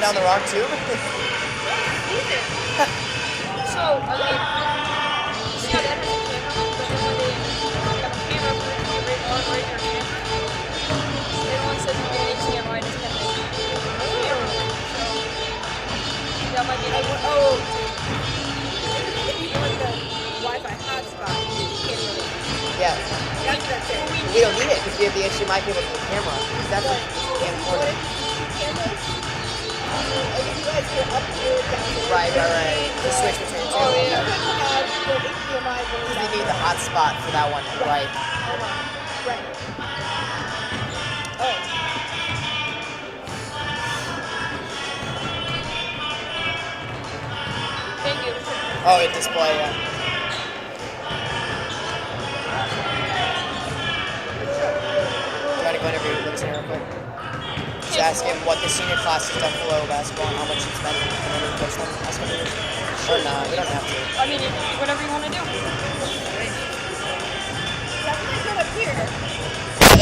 down the wrong tube? So, I mean, see how that has a camera, but then when they got a camera for the right your camera, they don't say you get HDMI to kind of so that might be like, oh, if you want the Wi-Fi hotspot, you can't really. Yeah. That's it. We don't need it because we have the HDMI cable to the camera. That's what we can't afford it. Cameras? Like if you guys go up here, down here. Right. The switch between the two. Oh, yeah. You couldn't have the HDMI going Because down we need the hotspot for that one, right? Right. Oh. thank you. Oh, it display, yeah. Try to go interview with Livingston real quick. Just ask him what the senior class has done for Loyola basketball and how much it's meant and then we coach them. Ask him. Or not, we don't have to. I mean, whatever you want to do. Definitely good up here.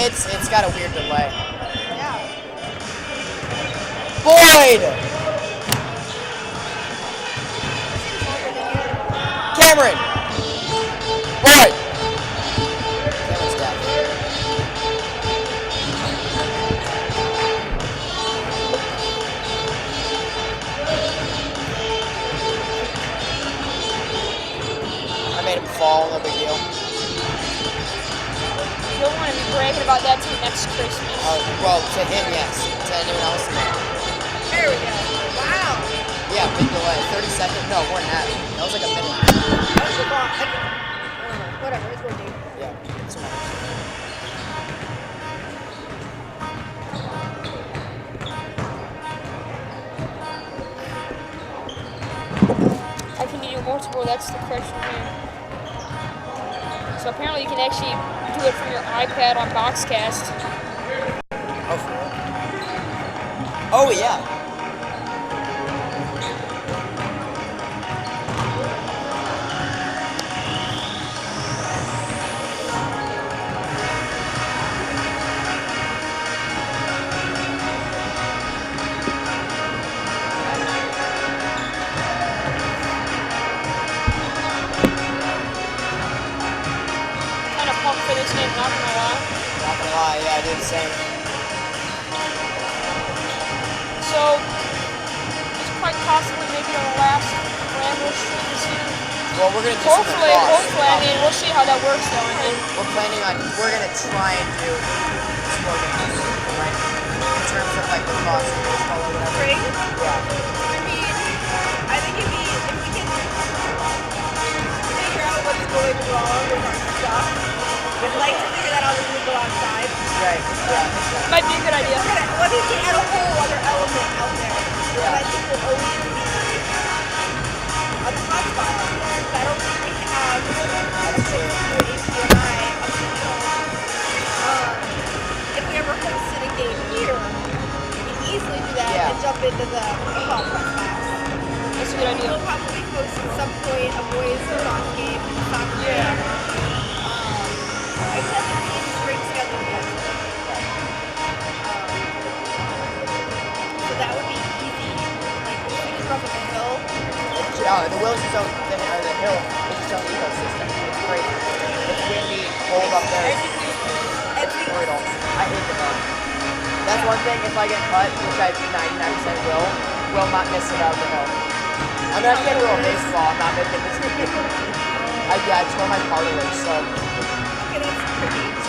It's got a weird delay. Yeah. Boyd! Cameron! Boyd! Cameron's dead. I made him fall, no big deal. You don't want to be bragging about that till next Christmas. Well, to him, yes. To anyone else, no. There we go. Wow. Yeah, big delay. 30 seconds? No, more than that. That was like a minute. That was a lot. I don't know. Whatever. It's working. Yeah, it's a minute. How can you do multiple? That's the question here. So apparently you can actually do it from your iPad on Boxcast. Oh, for real? Oh, yeah. Kind of pumped for this game, not gonna lie. Not gonna lie, yeah, I did the same. So it's quite possibly maybe our last Ramblers stream this year. Well, we're gonna do some Hopefully, I mean, we'll see how that works though. I mean, we're gonna try and do some more games, right? In terms of like the cost of baseball or whatever. Spring? Yeah. I mean, I think if we can figure out what's going wrong with our stuff, I'd like to figure that out as we go outside. Right. Yeah. might be a good idea. What if we add a whole other element out there? And I think we'll always be a hotspot out there. I don't think we have HDMI if we ever hosted a game here, we can easily do that and jump into the football class. That's a good idea. We'll probably host at some point a boys lacrosse game, soccer game. I said the team spring schedule yet. So that would be easy. Like we can just run up the hill. The Wills is own, the hill is its own ecosystem. It's great. It's windy, cold up there. It's brutal. I hate the hill. That's one thing, if I get cut, which I 99% will not miss it out of the hill. I'm not getting a little baseball, I'm not making this game. I tore my cartilage, so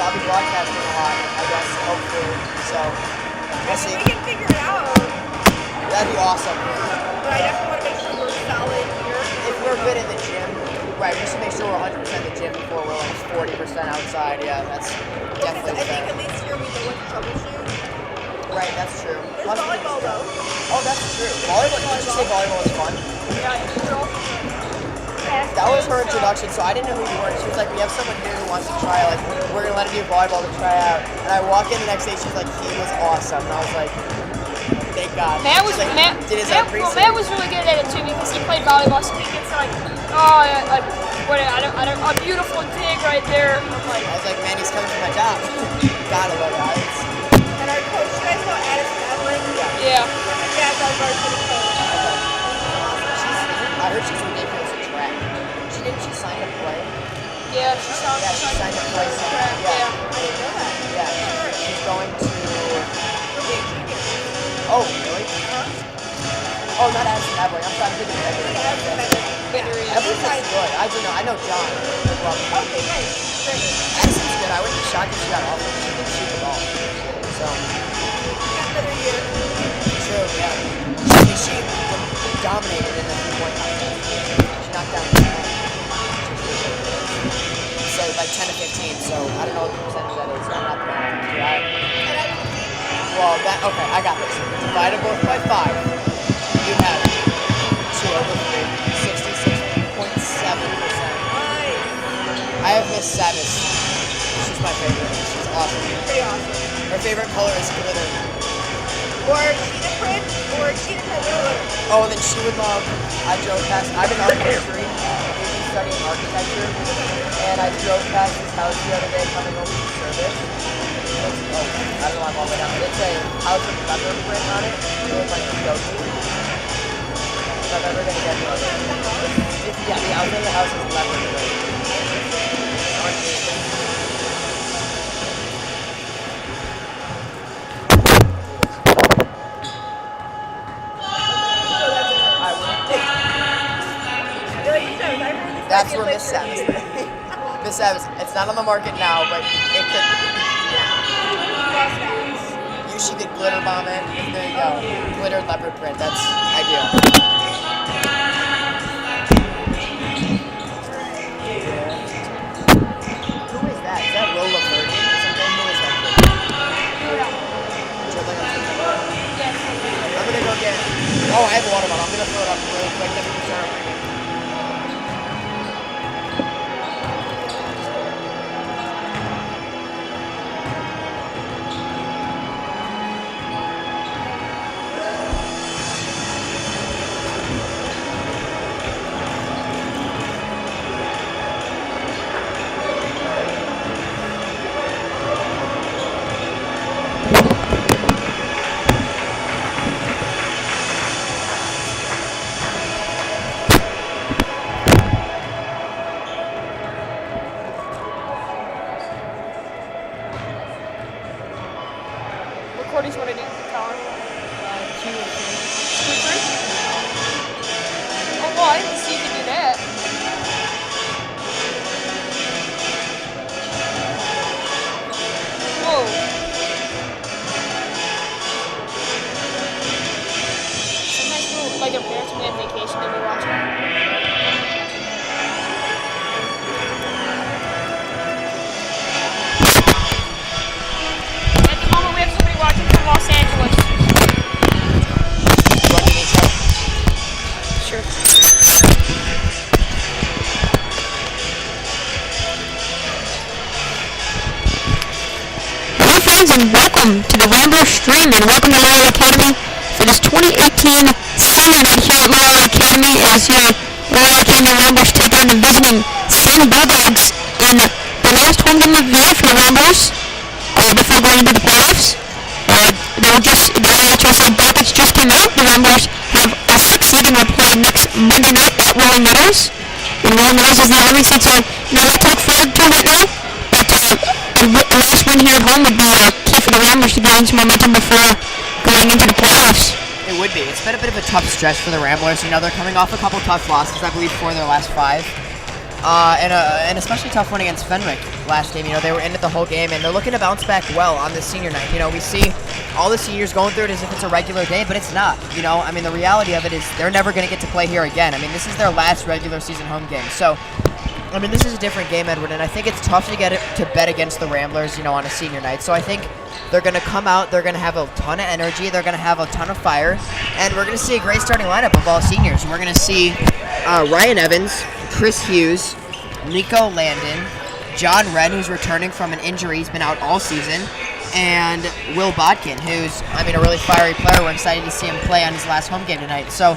I'll be broadcasting a lot, I guess, hopefully. So, we'll see. We can figure it out. That'd be awesome. But I definitely want to make sure we're solid here. If we're good in the gym, right, we should make sure we're 100% in the gym before we're like 40% outside. Yeah, that's definitely I think fair. at least here we know what to troubleshoot. Right, that's true. There's volleyball though. Oh, that's true. Volleyball, did you say volleyball was fun? Yeah, neutral. That was her introduction, so I didn't know who you were. She was like, we have someone here who wants to try, like, we're going to let him do volleyball to try out. And I walk in the next day, she's like, he was awesome. And I was like, thank God. Matt was like, Matt. Did his Matt was really good at it too because he played volleyball. So he gets like, oh, a beautiful dig right there. I was like, man, he's coming for my job. Gotta love that. And our coach, you guys know Addison Evelyn? Yeah. Yeah, does varsity coach. I heard she's ridiculous at track. She signed up to play. Yeah, she signed Signed up to play. track. Yeah. I didn't know that. Yeah. She's going to. She'll be a junior. Oh, really? Oh, not Addison Everly. I'm sorry, I'm thinking of Everly. Victory. Everly's good. I do know. I know John. Okay, nice. Great. Addison's good. I wouldn't be shocked if she got offered. She can shoot the ball. So. Got another year. True, yeah. She dominated in the 3-point contest. She knocked down so like 10 to 15, so I don't know what the percentage that is. I'm not going to Well, okay, I got this. Divided both by 5. You have 2 over 3, 66.7%. Nice. I have Miss Savis. She's my favorite. She's awesome. Pretty awesome. Her favorite color is glitter. Or cheetah print, or cheetah print with Oh, then she would love. I drove past. I'm in art history. We've been studying architecture, and I drove past his house the other day coming home from service. I don't know why I'm all the way down. It's a house with leopard print on it. It was like a goatee. If I'm ever gonna get one. Yeah, the outside of the house is leopard print. That's where Miss Savis. Miss Savis. It's not on the market now, but it could. You should get glitter bomb it. There you go. Glitter leopard print. That's ideal. Who is that? Is that Loyola 30 or something? Who is that? Yes. I'm gonna go get. Oh, I have water bottle. I'm gonna fill it up real quick. Then we can start. Recording's what I do, Colin. Oh, well, I didn't see you could do that. Whoa. Sometimes people, like, their parents when they have vacation, they be watching. At the moment, we have somebody watching from Los Angeles. Sure. Hello friends and welcome to the Ramblers stream and welcome to Loyola Academy for this 2018 senior night here at Loyola Academy as your Loyola Academy Ramblers take on the visiting Senn Bluedogs in the last home game of the year for the Ramblers before going into the playoffs. The LHSL brackets just came out. The Ramblers have a 6th seed and will play next Monday night at Rolling Meadows. And Rolling Meadows is the only seed, so not to look forward to right now. But a last win here at home would be key for the Ramblers to gain some momentum before going into the playoffs. It would be. It's been a bit of a tough stretch for the Ramblers. You know, they're coming off a couple tough losses, I believe 4 of their last 5. And especially tough one against Fenwick last game. You know, they were in it the whole game, and they're looking to bounce back well on this senior night. You know, we see all the seniors going through it as if it's a regular day, but it's not. You know, I mean, the reality of it is they're never going to get to play here again. I mean, this is their last regular season home game. So, I mean, this is a different game, Edward, and I think it's tough to get it to bet against the Ramblers, you know, on a senior night. So I think they're going to come out, they're going to have a ton of energy, they're going to have a ton of fire, and we're going to see a great starting lineup of all seniors. We're going to see Ryan Evans, Chris Hughes, Nico Landon, John Wren, who's returning from an injury, he's been out all season, and Will Bodkin, who's, I mean, a really fiery player. We're excited to see him play on his last home game tonight. So,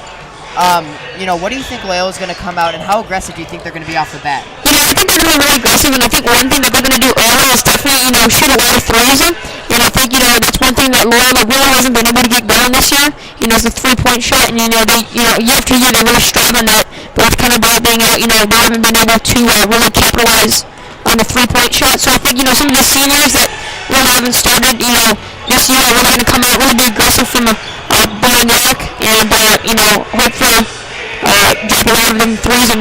you know, what do you think Loyola's going to come out, and how aggressive do you think they're going to be off the bat? You know, I think they're going to be really aggressive, and I think one thing that they're going to do early is definitely, you know, shoot a lot of threes. And I think, that's one thing that Loyola really hasn't been able to get going this year, is the three-point shot. And, year after year, they really strive on that. But with kind of Ball being out, they haven't been able to really capitalize on the three-point shot. So I think, some of the seniors that really haven't started, this year are really going to come out, really be aggressive from behind the arc, and, hopefully drop a lot of them threes and,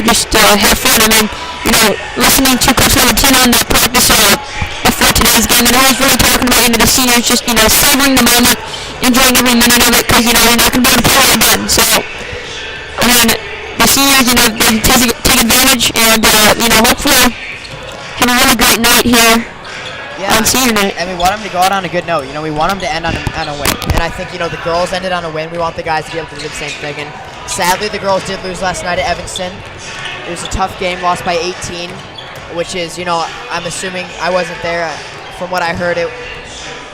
just have fun. And then, listening to Coach Latino on the practice before today's game, and he was really talking about, the seniors just, savoring the moment, enjoying every minute of it, because, they're not going to be able to play again. So, I mean, the seniors, they take advantage, and, hopefully have a really great night here on senior night. And we want them to go out on a good note. We want them to end on a win. And I think, the girls ended on a win. We want the guys to be able to do the same thing. And sadly, the girls did lose last night at Evanston. It was a tough game, lost by 18, which is, I'm assuming I wasn't there. From what I heard, it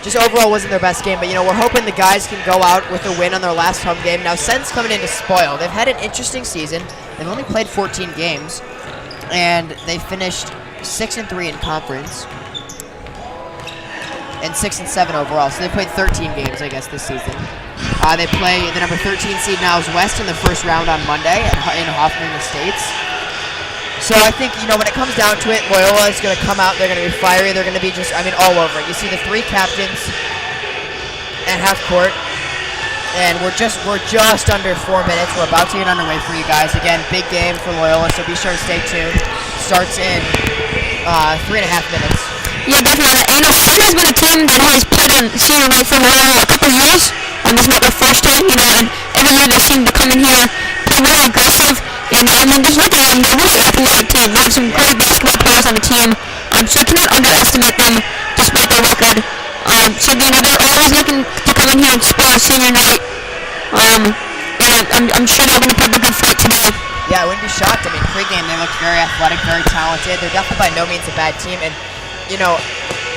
just overall wasn't their best game. But, we're hoping the guys can go out with a win on their last home game. Now, Senn's coming in to spoil. They've had an interesting season. They've only played 14 games, and they finished 6-3 in conference, and 6-7 overall. So they played 13 games, I guess, this season. They play the number 13 seed Niles West in the first round on Monday in Hoffman Estates. So I think, when it comes down to it, Loyola is going to come out. They're going to be fiery. They're going to be just, all over it. You see the three captains at half court, and we're just under 4 minutes. We're about to get underway for you guys. Again, big game for Loyola, so be sure to stay tuned. Starts in 3.5 minutes. Yeah, definitely. Senn has been a team that has played on senior night for Loyola a couple years. This is not their first time, and every year they seem to come in here, play really aggressive, and just look at them, they're really an athletic team. They have some great basketball players on the team, so you cannot underestimate them despite their record. So, they're always looking to come in here and spoil senior night, and I'm sure they're going to put up a good fight today. Yeah, I wouldn't be shocked. I mean, pregame they looked very athletic, very talented. They're definitely by no means a bad team, and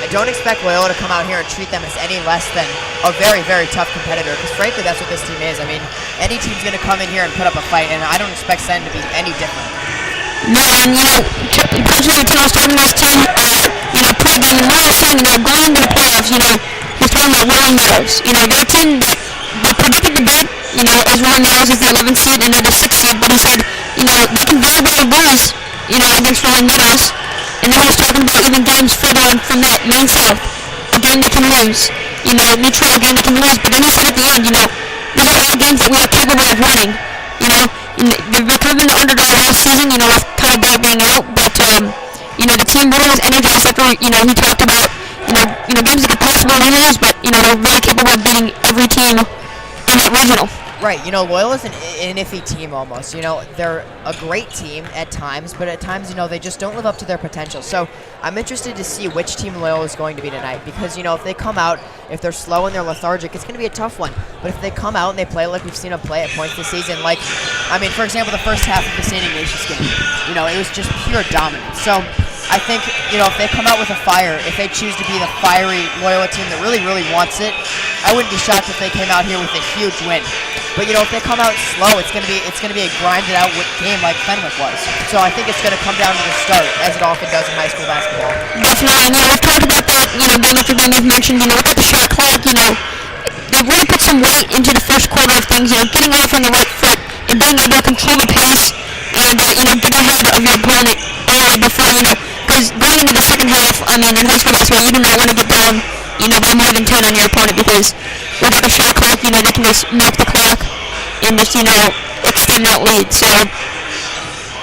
I don't expect Loyola to come out here and treat them as any less than a very, very tough competitor, because frankly, that's what this team is. I mean, any team's going to come in here and put up a fight, and I don't expect Senn to be any different. No, and, Coach Latino was talking about this team, pregame, and what I was saying, going into the playoffs, he's talking about Rolling Meadows. They're a team that they're predicted to beat, as Rolling Meadows is the 11th seed, and they're the 6th seed, but he said, they can very well lose, against Rolling Meadows. And then he was talking about even games further on from that main south, a game they can lose, neutral, a game they can lose. But then he said at the end, these are all games that we are capable of winning. They've become the underdog all season, with kind of Ball being out. But, the team really was energized after, he talked about, games that could possibly lose, but, they're very capable of beating every team in that regional. Right, Loyola's an iffy team almost. They're a great team at times, but at times, they just don't live up to their potential. So I'm interested to see which team Loyola is going to be tonight, because, if they come out, if they're slow and they're lethargic, it's going to be a tough one. But if they come out and they play like we've seen them play at points this season, for example, the first half of the St. Ignatius game, it was just pure dominance. So I think, if they come out with a fire, if they choose to be the fiery Loyola team that really, really wants it, I wouldn't be shocked if they came out here with a huge win. But if they come out slow, it's gonna be a grinded out game like Fenwick was. So I think it's gonna come down to the start, as it often does in high school basketball. Definitely, and we've talked about that, game after game we've mentioned, look at the shot clock, they've really put some weight into the first quarter of things, getting off on the right foot and being able to control the pace and, get ahead of your opponent early before, because going into the second half, in high school basketball, you do not want to get down, by more than 10 on your opponent, because without a shot clock, they can just milk the clock and just, extend that lead. So,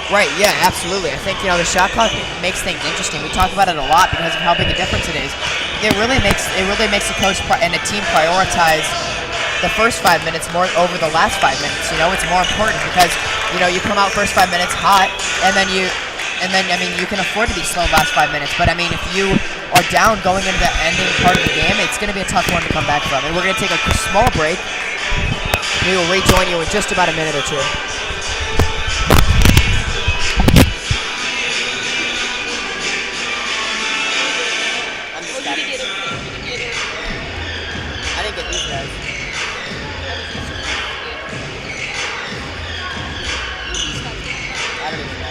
right, yeah, absolutely. I think, the shot clock makes things interesting. We talk about it a lot because of how big a difference it is. It really makes the coach and the team prioritize the first 5 minutes more over the last 5 minutes. It's more important because, you come out first 5 minutes hot, and then you can afford to be slow last 5 minutes. But, if you are down going into the ending part of the game, it's going to be a tough one to come back from. And we're going to take a small break. We will rejoin you in just about a minute or two. I didn't get these guys. I don't even know.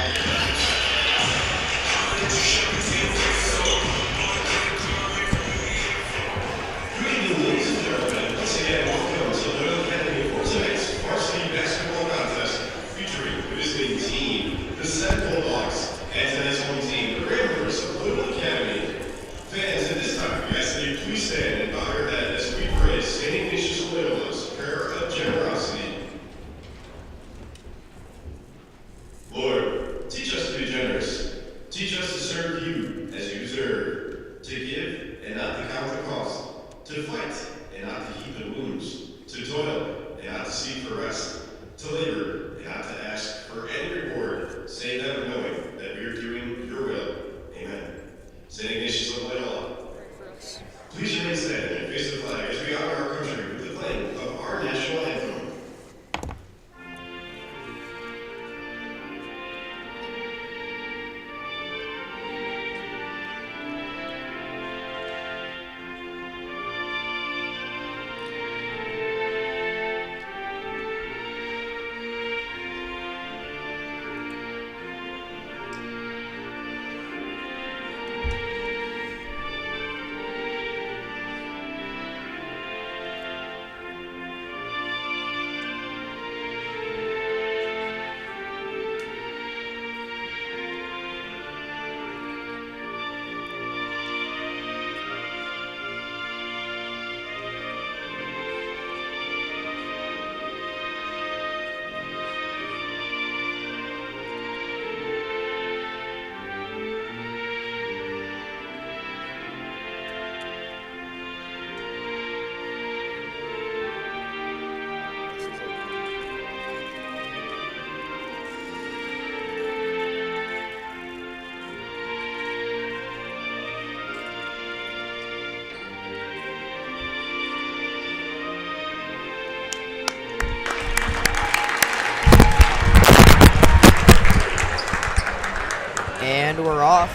And we're off.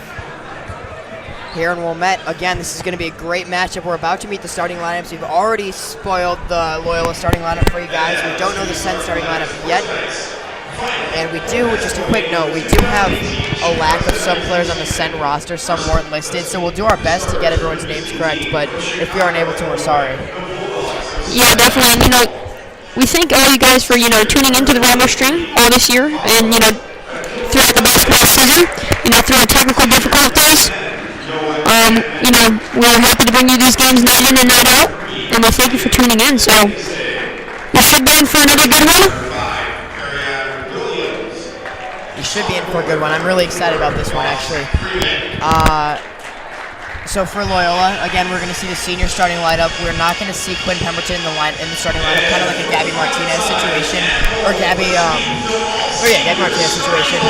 Here in Wilmette, again, this is going to be a great matchup. We're about to meet the starting lineups. We've already spoiled the Loyola starting lineup for you guys. We don't know the Senn starting lineup yet. And we do, just a quick note, we do have a lack of some players on the Senn roster. Some weren't listed, so we'll do our best to get everyone's names correct. But if we aren't able to, we're sorry. Yeah, definitely. We thank all you guys for, tuning into the Ramblers stream all this year and, throughout the basketball season, through our technical difficulties. We're happy to bring you these games night in and night out, and we thank you for tuning in. So, we should be in for another good one. You should be in for a good one. I'm really excited about this one, actually. So for Loyola, again, we're going to see the senior starting lineup. We're not going to see Quinn Pemberton in the starting lineup, kind of like a Gabby Martinez situation, or Gabby Martinez situation.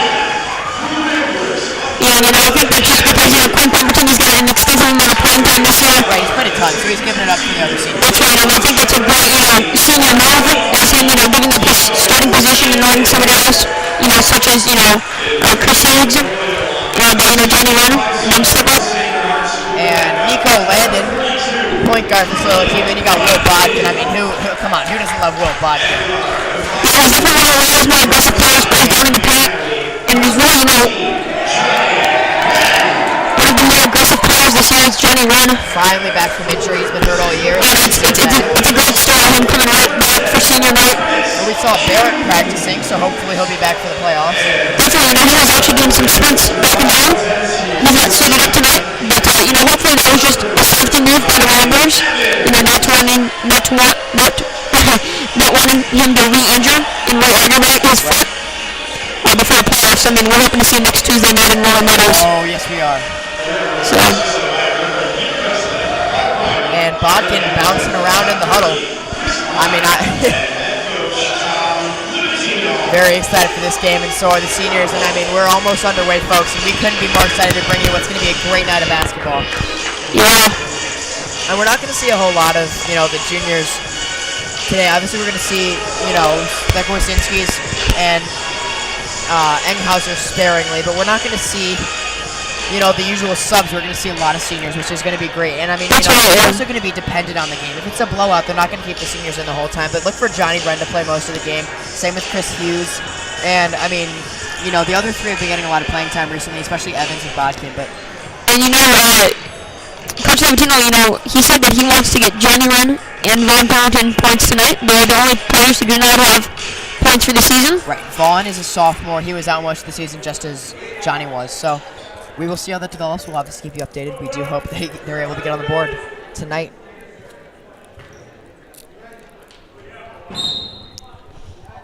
Yeah, I think that's just because, Quinn Pemberton has got an extensive amount of playing time this year. Right, he's played a ton, so he's giving it up to the other seniors. That's right, and I think that's a great, senior move as him, giving up his starting position and letting somebody else, such as, Chris Hughes, Johnny Renner, step up. And Nico Landon, point guard for Loyola team. Then you got Will Bodkin. I mean, come on, who doesn't love Will Bodkin? He's definitely one of Loyola's more aggressive players, plays down in the paint, and he's really, one of the more aggressive players this year is Johnny Renner. Finally back from injury. He's been hurt all year. It's a great story of him coming right back for senior night. And we saw Barrett practicing, so hopefully he'll be back for the playoffs. Definitely, he was actually doing some sprints back and down. He's not suited up tonight, but hopefully that was just a safety move by the Ramblers. Not wanting him to re-injure and re-aggravate his foot before the playoffs. I mean, we're hoping to see him next Tuesday night in Rolling Meadows. Oh, yes we are. So. And Bodkin bouncing around in the huddle. I mean, very excited for this game, and so are the seniors. And I mean, we're almost underway, folks, and we couldn't be more excited to bring you what's going to be a great night of basketball. Yeah. And we're not going to see a whole lot of, the juniors today. Obviously, we're going to see, Bekowasinski's and Enghauser sparingly, but we're not going to see, the usual subs. We're going to see a lot of seniors, which is going to be great. And I mean, they're also going to be dependent on the game. If it's a blowout, they're not going to keep the seniors in the whole time. But look for Johnny Wren to play most of the game. Same with Chris Hughes. And I mean, the other three have been getting a lot of playing time recently, especially Evans and Bodkin. But Coach Sabatino, he said that he wants to get Johnny Wren and Vaughn Pemberton points tonight. They're the only players who do not have points for the season. Right. Vaughn is a sophomore. He was out most of the season just as Johnny was. So we will see how that develops. We'll obviously keep you updated. We do hope they're able to get on the board tonight.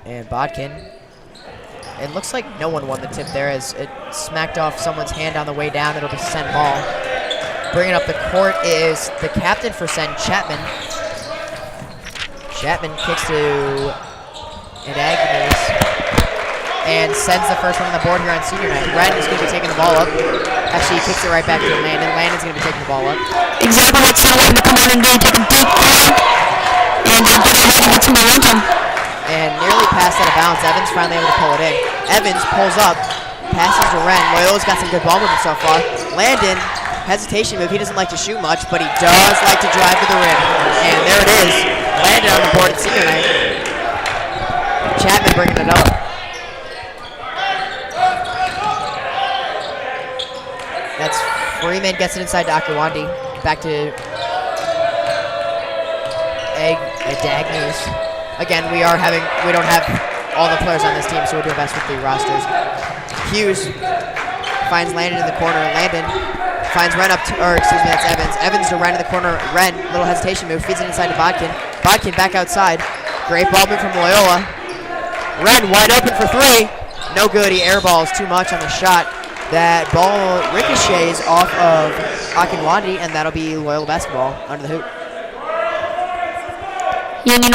And Bodkin. It looks like no one won the tip there as it smacked off someone's hand on the way down. It'll be Senn ball. Bringing up the court is the captain for Senn, Chapman. Chapman kicks to Agnes. And sends the first one on the board here on senior night. Red is going to be taking the ball up. Actually, he kicks it right back to Landon. Landon's going to be taking the ball up. Exactly what Senn wanted to come on and do. Take a deep three. And get some momentum. And nearly passed out of bounds. Evans finally able to pull it in. Evans pulls up. Passes to Ren. Loyola's got some good ball movement so far. Landon, hesitation move. He doesn't like to shoot much, but he does like to drive to the rim. And there it is. Landon on the board at senior night. Chapman bringing it up. That's Freeman gets it inside to Akiwandi. Back to Agnews. Again, we don't have all the players on this team, so we'll do our best with the rosters. Hughes finds Landon in the corner. Landon finds Ren up, that's Evans. Evans to Ren in the corner. Ren, little hesitation move, feeds it inside to Bodkin. Bodkin back outside. Great ball move from Loyola. Ren wide open for three. No good. He airballs too much on the shot. That ball ricochets off of Akinwandi, and that'll be Loyola basketball under the hoop. Yeah, and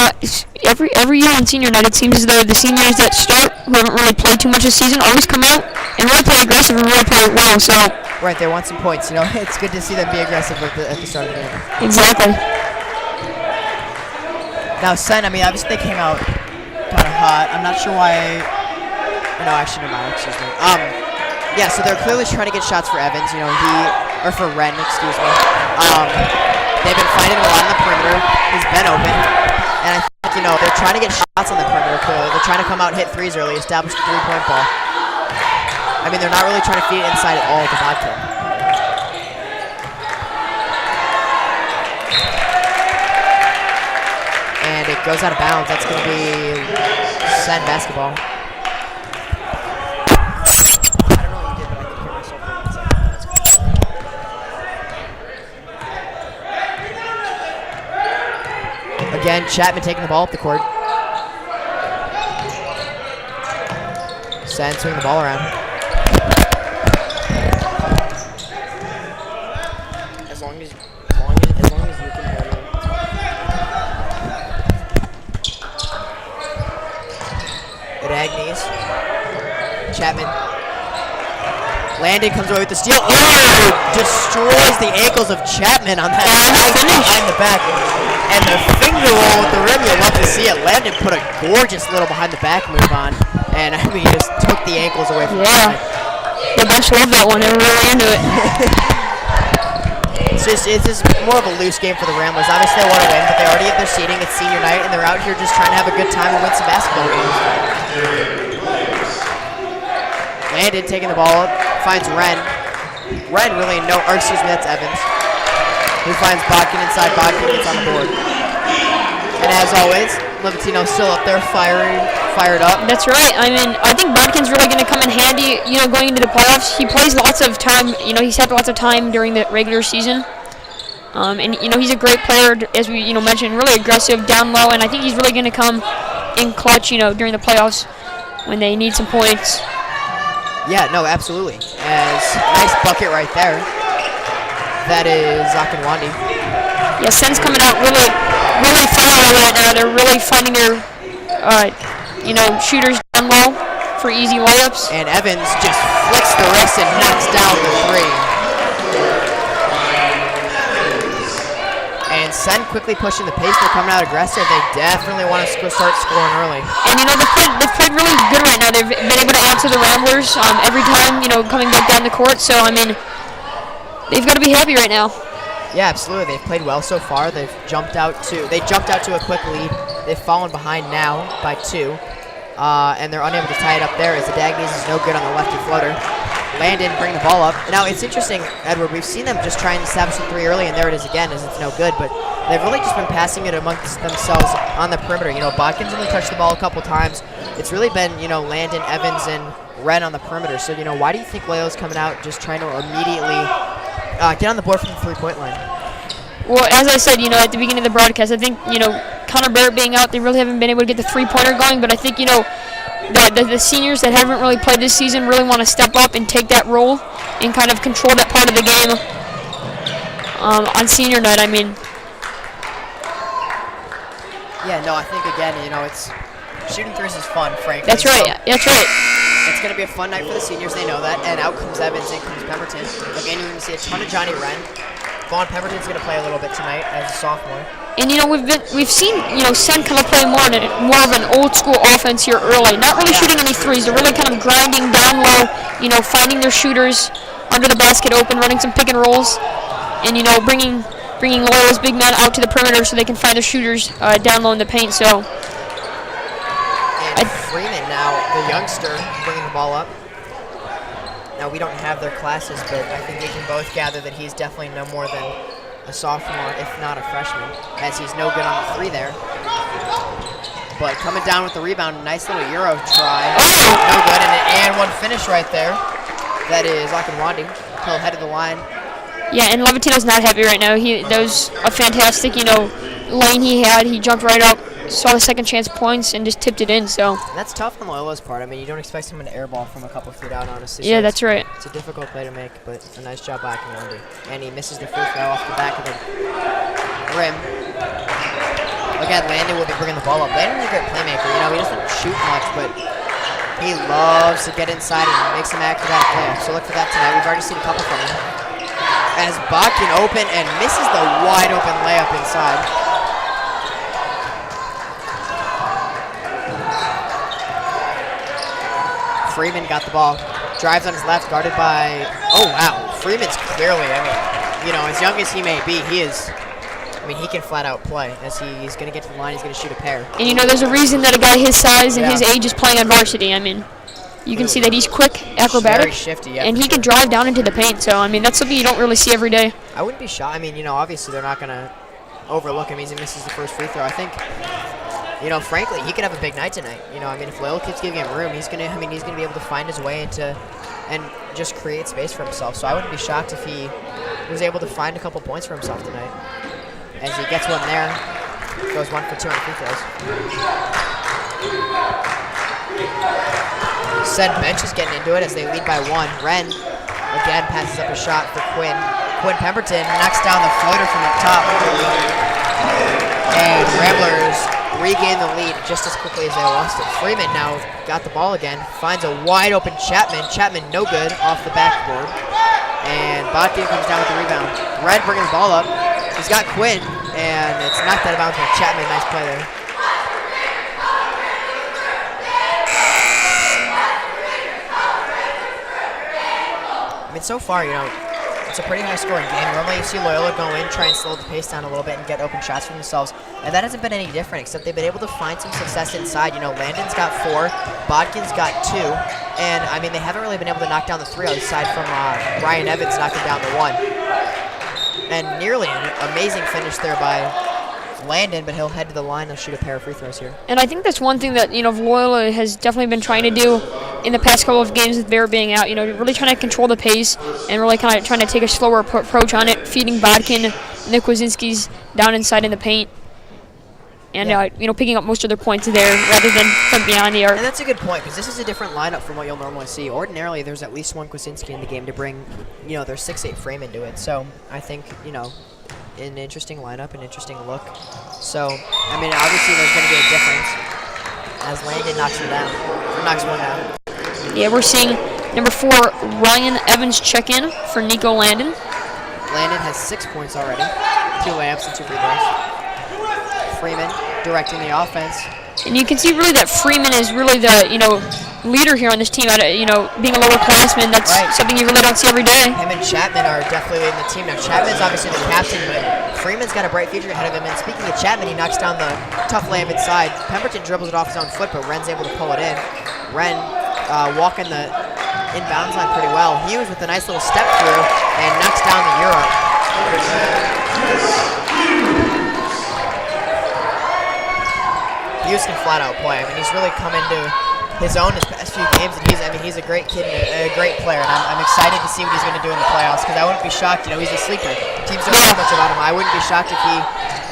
every year on senior night, it seems as though the seniors that start, who haven't really played too much this season, always come out and really play aggressive and really play well. So right, they want some points. It's good to see them be aggressive at the start of the game. Exactly. Now, Senn, obviously they came out kind of hot. I'm not sure why. No, actually, never mind. Excuse me. Yeah, so they're clearly trying to get shots for Evans. You know, or for Ren, excuse me. They've been finding him a lot on the perimeter. He's been open. And I think, you know, they're trying to get shots on the perimeter, clearly. They're trying to come out and hit threes early, establish the three-point ball. I mean, they're not really trying to feed it inside at all to Vodka. And it goes out of bounds. That's going to be Senn basketball. Again, Chapman taking the ball up the court. Senn swinging the ball around. As long as you can hear me. At Agnes. Chapman. Landon comes away with the steal. Oh! Destroys the ankles of Chapman on that behind the back. And the finger roll with the rim, you'll love to see it. Landon put a gorgeous little behind the back move on. And I mean, he just took the ankles away from Chapman. The bench loved that one. They were really into it. It's just more of a loose game for the Ramblers. Obviously, they want to win, but they already have their seating. It's senior night, and they're out here just trying to have a good time and win some basketball games. Landon taking the ball up, finds Ren. Ren really that's Evans. He finds Bodkin inside. Bodkin gets on the board. And as always, Livatino's still up there fired up. That's right. I mean, I think Bodkin's really going to come in handy, you know, going into the playoffs. He plays lots of time, you know, he's had lots of time during the regular season. And, you know, he's a great player, as we, you know, mentioned, really aggressive, down low, and I think he's really going to come in clutch, you know, during the playoffs when they need some points. Yeah, no, absolutely. Nice bucket right there. That is Akinwandi. Yeah, Senn's coming out really fire right now. They're really finding their, you know, shooters down low for easy layups. And Evans just flicks the wrist and knocks down the three. And Senn quickly pushing the pace. They're coming out aggressive. They definitely want to start scoring early. And, you know, they've played really good right now. They've been able to answer the Ramblers every time, you know, coming back down the court. So, I mean, they've got to be happy right now. Yeah, absolutely. They've played well so far. They jumped out to a quick lead. They've fallen behind now by 2. And they're unable to tie it up there as the Dagnies is no good on the lefty floater. Landon bring the ball up. Now, it's interesting, Edward, we've seen them just try and establish the three early, and there it is again, as it's no good, but they've really just been passing it amongst themselves on the perimeter. You know, Bodkin's only touched the ball a couple times. It's really been, you know, Landon, Evans, and Ren on the perimeter. So, you know, why do you think Loyola's coming out just trying to immediately get on the board from the three-point line? Well, as I said, you know, at the beginning of the broadcast, I think, you know, Connor Barrett being out, they really haven't been able to get the three-pointer going, but I think, you know, the seniors that haven't really played this season really want to step up and take that role and kind of control that part of the game on senior night, I mean. Yeah, no, I think, again, you know, it's shooting threes is fun, frankly. That's right, that's right. It's going to be a fun night for the seniors, they know that, and out comes Evans, in comes Pemberton. Again, you're going to see a ton of Johnny Wren. Vaughn Pemberton's going to play a little bit tonight as a sophomore. And, you know, we've seen, you know, Senn kind of play more of an old school offense here early. Not really shooting any threes. They're really kind of grinding down low, you know, finding their shooters under the basket open, running some pick and rolls, and, you know, bringing Loyola's big men out to the perimeter so they can find their shooters down low in the paint. So. And Freeman now, the youngster, bringing the ball up. Now, we don't have their classes, but I think we can both gather that he's definitely no more than a sophomore, if not a freshman, as he's no good on the three there. But coming down with the rebound, nice little Euro try. No good, and one finish right there. That is Akinwandi. He'll head of the line. Yeah, and Levatino's not happy right now. That was a fantastic, you know, lane he had. He jumped right up, saw the second chance points, and just tipped it in. So that's tough on Loyola's part. I mean, you don't expect someone to airball from a couple feet out, honestly. Yeah, so that's right. It's a difficult play to make, but a nice job by Akinwandi. And he misses the free throw off the back of the rim. Again, Landon will be bringing the ball up. Landon's a great playmaker. You know, he doesn't shoot much, but he loves to get inside and make some acrobatic plays. So look for that tonight. We've already seen a couple from him. As Bodkin open and misses the wide open layup inside. Freeman got the ball. drives on his left, guarded by, oh wow, Freeman's clearly, I mean, you know, as young as he may be, he is, I mean, he can flat out play. As he's going to get to the line, he's going to shoot a pair. And, you know, there's a reason that a guy his size and his age is playing on varsity. I mean, you can see that he's quick, acrobatic, very shifty, yeah, and he can drive down into the paint. So, I mean, that's something you don't really see every day. I wouldn't be shocked. I mean, you know, obviously they're not going to overlook him. He misses the first free throw. I think, you know, frankly, he could have a big night tonight. You know, I mean, if Loyola keeps giving him room, he's going to be able to find his way into and just create space for himself. So I wouldn't be shocked if he was able to find a couple points for himself tonight. As he gets one there, goes 1 for 2 on free throws. Senn bench is getting into it as they lead by 1. Ren again passes up a shot for Quinn. Quinn Pemberton knocks down the floater from up top. And Ramblers regain the lead just as quickly as they lost it. Freeman now got the ball again, finds a wide open Chapman. Chapman no good off the backboard. And Botkin comes down with the rebound. Red bringing the ball up. He's got Quinn, and it's knocked out of bounds by Chapman. Nice play there. I mean, so far, you know, it's a pretty high-scoring game. Normally you see Loyola go in, try and slow the pace down a little bit and get open shots for themselves, and that hasn't been any different, except they've been able to find some success inside. You know, Landon's got 4, Bodkin's got 2, and, I mean, they haven't really been able to knock down the 3 aside from Ryan Evans knocking down the 1. And nearly an amazing finish there by Landon, but he'll head to the line and shoot a pair of free throws here. And I think that's one thing that, you know, Loyola has definitely been trying to do in the past couple of games with Bear being out. You know, really trying to control the pace and really kind of trying to take a slower approach on it, feeding Bodkin, Nick Wazinski's down inside in the paint. And, you know, picking up most of their points there rather than from beyond the arc. And that's a good point, because this is a different lineup from what you'll normally see. Ordinarily, there's at least one Kwasinski in the game to bring, you know, their 6'8 frame into it. So I think, you know, an interesting lineup, an interesting look. So, I mean, obviously there's going to be a difference as Landon knocks him down, or knocks one down. Yeah, we're seeing number 4, Ryan Evans check in for Nico Landon. Landon has 6 points already, 2 layups and 2 free throws. Freeman directing the offense. And you can see really that Freeman is really the, you know, leader here on this team. You know, being a lower classman, that's something you really don't see every day. Him and Chapman are definitely leading the team. Now, Chapman's obviously the captain, but Freeman's got a bright future ahead of him. And speaking of Chapman, he knocks down the tough layup inside. Pemberton dribbles it off his own foot, but Ren's able to pull it in. Ren walking the inbounds line pretty well. Hughes with a nice little step through and knocks down the Euro. Hughes can flat out play. I mean, he's really come into his own his past few games, and he's a great kid and a great player. And I'm excited to see what he's going to do in the playoffs, because I wouldn't be shocked. You know, he's a sleeper. Teams don't know much about him. I wouldn't be shocked if he,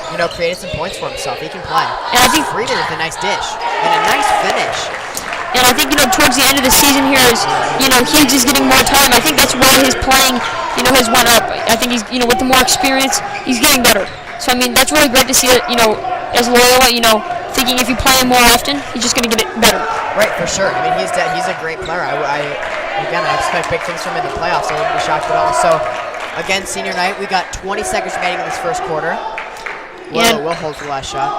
you know, created some points for himself. He can play. And I think Freeman with a nice dish and a nice finish. And I think, you know, towards the end of the season here is, you know, Hughes is getting more time. I think that's why his playing, you know, has went up. I think he's, you know, with the more experience, he's getting better. So, I mean, that's really great to see it, you know, as Loyola, you know, thinking if you play him more often, he's just going to get it better. Right, for sure. I mean, he's a great player. I expect big things from him in the playoffs. I wouldn't be shocked at all. So, again, senior night, we got 20 seconds remaining in this first quarter. We'll hold for the last shot.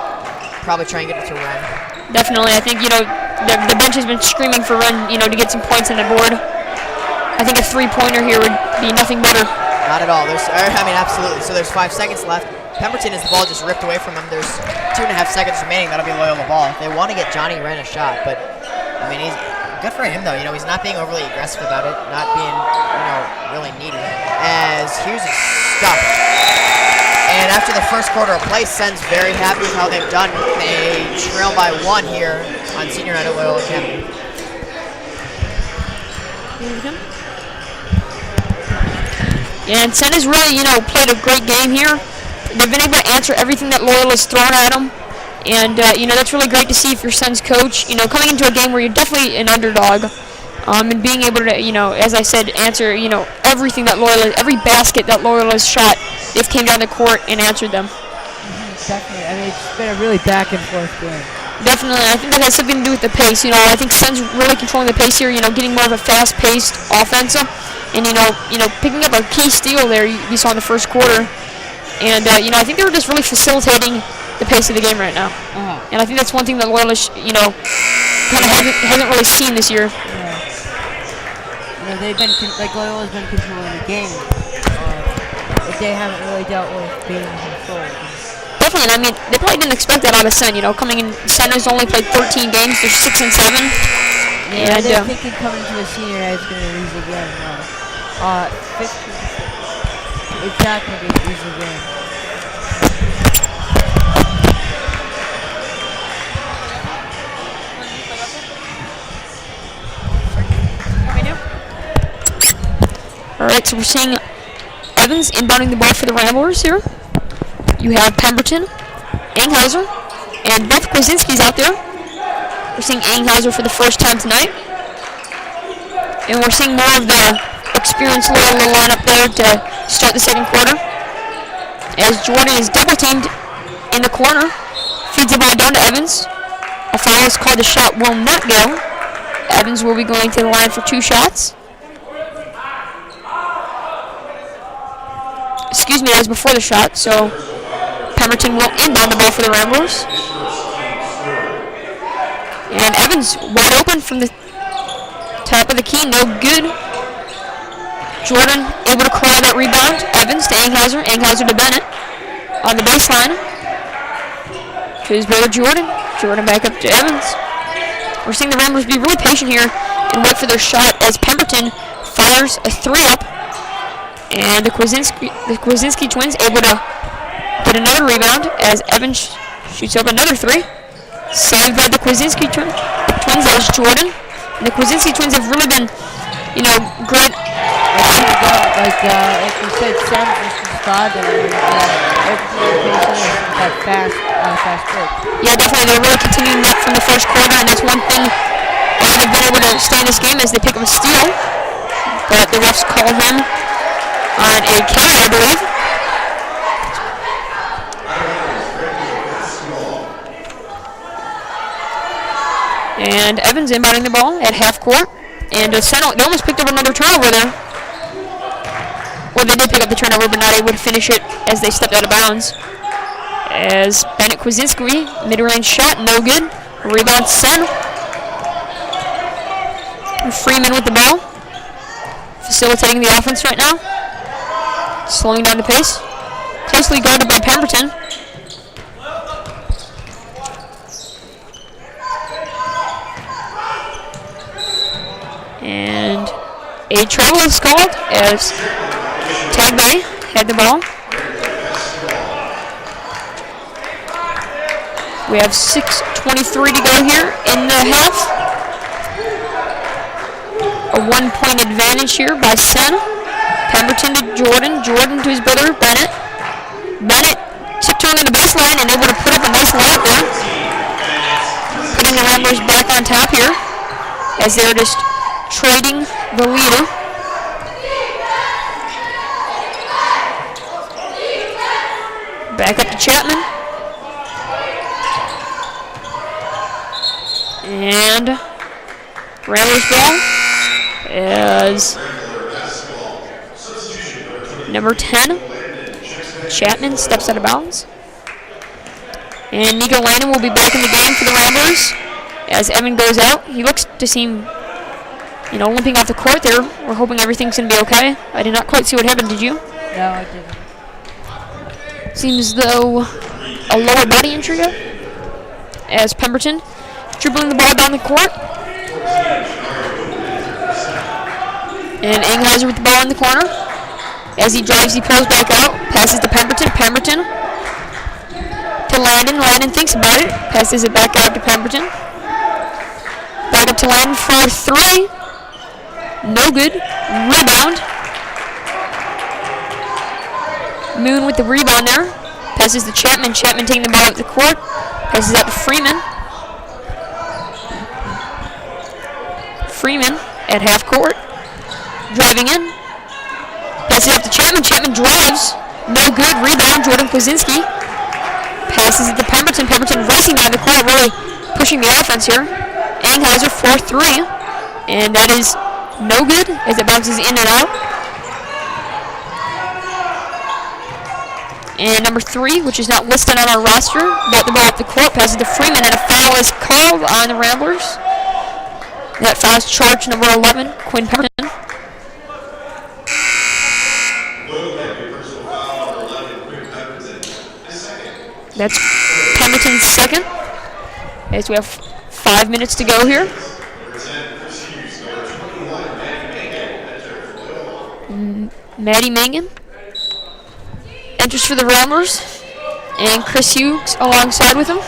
Probably try and get it to Ren. Definitely. I think, you know, the bench has been screaming for Ren, you know, to get some points on the board. I think a 3-pointer here would be nothing better. Not at all. Absolutely. So there's 5 seconds left. Pemberton, as the ball just ripped away from him, there's 2.5 seconds remaining. That'll be Loyola ball. They want to get Johnny Ren a shot, but, I mean, he's good for him, though. You know, he's not being overly aggressive about it, not being, you know, really needy. As Hughes is stuck. And after the first quarter of play, Senn's very happy with how they've done. They trail by 1 here on senior night at Loyola Academy. And Senn has really, you know, played a great game here. They've been able to answer everything that Loyola's thrown at them. And, you know, that's really great to see if you're Senn's coach, you know, coming into a game where you're definitely an underdog. And being able to, you know, as I said, answer, you know, everything that every basket that Loyola's shot, they've came down the court and answered them. Definitely. I mean, it's been a really back and forth game. Definitely. I think that has something to do with the pace. You know, I think Senn's really controlling the pace here, you know, getting more of a fast-paced offense. And, you know, picking up a key steal there you saw in the first quarter. And, you know, I think they were just really facilitating the pace of the game right now. And I think that's one thing that Loyola, you know, kind of hasn't really seen this year. they've been like Loyola's been controlling the game. But they haven't really dealt with being controlled. Definitely, and I mean, they probably didn't expect that out of Senn. Coming in, Senn has only played 13 games. They're 6-7. Yeah, And, they're thinking coming to the senior night is going to lose again. 15. It's not going to be an easy game. Alright, so we're seeing Evans inbounding the ball for the Ramblers here. You have Pemberton, Anghauser, and both Kwasinski's out there. We're seeing Anghauser for the first time tonight. And we're seeing more of the experienced Loyola lineup there to start the second quarter. As Jordan is double teamed in the corner, feeds the ball down to Evans. A foul is called. The shot will not go. Evans will be going to the line for 2 shots. Excuse me, that was before the shot, so Pemberton will inbound the ball for the Ramblers. And Evans wide open from the top of the key, no good. Jordan able to corral that rebound. Evans to Anghauser, Anghauser to Bennett on the baseline. To his brother Jordan, Jordan back up to Evans. We're seeing the Ramblers be really patient here and wait for their shot as Pemberton fires a 3-up. And the Kwasinski twins able to get another rebound as Evans shoots up another 3. Saved by the Kwasinski twins. That was Jordan. And the Kwasinski twins have really been, great. Like you said, Senn just started that fast break. Yeah, definitely. They're really continuing that from the first quarter, and that's one thing they've been able to stay in this game as they pick up a steal. But the refs call him on a carry, I believe. And Evans inbounding the ball at half court. And Senn, they almost picked up another turnover there. Well, they did pick up the turnover, but not able to finish it as they stepped out of bounds. As Bennett Kwasinski, mid-range shot, no good. Rebound Senn. Freeman with the ball. Facilitating the offense right now. Slowing down the pace. Closely guarded by Pemberton. And a travel is called as Tag Bay had the ball. We have 6:23 to go here in the half. A 1-point advantage here by Senn. Pemberton to Jordan. Jordan to his brother Bennett. Bennett tiptoeing on the baseline and able to put up a nice layup there. Putting the Ramblers back on top here as they're just trading the leader. Back up to Chapman. And Ramblers ball as number 10, Chapman, steps out of bounds. And Nico Landon will be back in the game for the Ramblers as Evan goes out. He looks to seem, limping off the court there. We're hoping everything's going to be okay. I did not quite see what happened, did you? No, I didn't. Seems though a lower body injury as Pemberton dribbling the ball down the court. And Anghauser with the ball in the corner. As he drives, he pulls back out. Passes to Pemberton. Pemberton to Landon. Landon thinks about it. Passes it back out to Pemberton. Back up to Landon for 3. No good. Rebound. Moon with the rebound there. Passes to Chapman. Chapman taking the ball up the court. Passes out to Freeman. Freeman at half court. Driving in. Passes up to Chapman. Chapman drives. No good. Rebound. Jordan Kwasinski. Passes it to Pemberton. Pemberton racing down the court. Really pushing the offense here. Anghauser for 3. And that is no good as it bounces in and out. And number 3, which is not listed on our roster, got the ball up the court. Passes to Freeman. And a foul is called on the Ramblers. That foul is charged number 11, Quinn Pemberton. That's Pendleton's second. As we have 5 minutes to go here. Maddie Mangan enters for the Ramblers, and Chris Hughes alongside with him.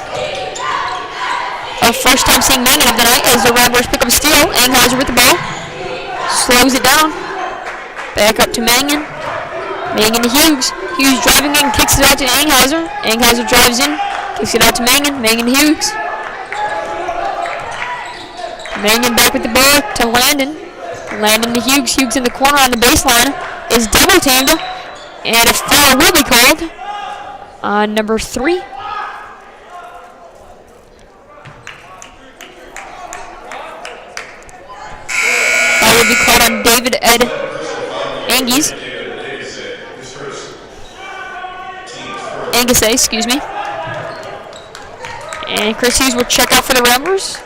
Our first time seeing Mangan of the night as the Ramblers pick up a steal. Angheuser with the ball. Slows it down. Back up to Mangan. Mangan to Hughes. Hughes driving in, kicks it out to Angheuser. Angheuser drives in, kicks it out to Mangan. Mangan to Hughes. Mangan back with the ball to Landon. Landon to Hughes. Hughes in the corner on the baseline is double teamed, and a foul will be called on number 3. Foul will be called on David Ed Angase, excuse me. And Chris Hughes will check out for the Ramblers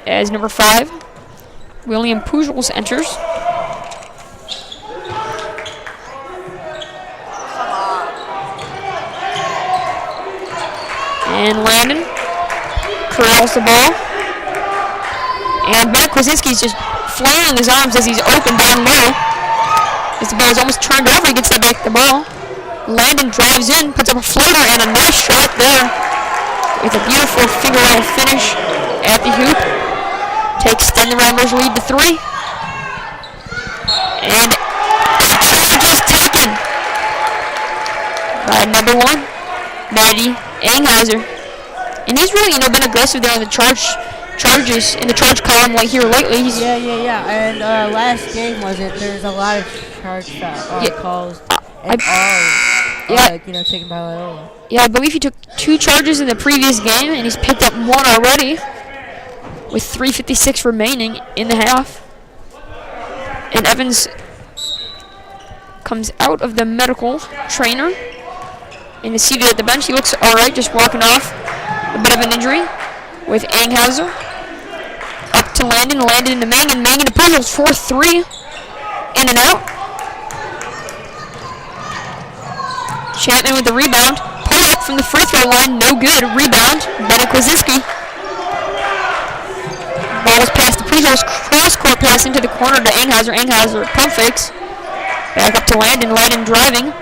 as number 5, William Pujols enters. And Landon corrals the ball. And Ben Kwasinski's just flailing his arms as he's open down low. As the ball is almost turned over, he gets that back the ball. Landon drives in, puts up a floater, and a nice shot there with a beautiful finger roll finish at the hoop. Takes then the Ramblers lead to 3. And charge is taken by number 1, Maddie Angheuser. And he's really, been aggressive there in the charges in the charge column like here lately. Yeah. And last game there's a lot of charge calls and taken by Loyola. Yeah, I believe he took 2 charges in the previous game, and he's picked up 1 already with 3:56 remaining in the half. And Evans comes out of the medical trainer and is seated at the bench. He looks all right, just walking off a bit of an injury with Angheuser. Up to Landon, Landon into Mangan, Mangan to Pujols, 4-3, in and out. Chapman with the rebound, pull up from the free throw line, no good, rebound, Bennett Kwasinski. Ball was passed to Pujols, cross-court pass into the corner to Angheuser, Angheuser pump fakes. Back up to Landon, Landon driving,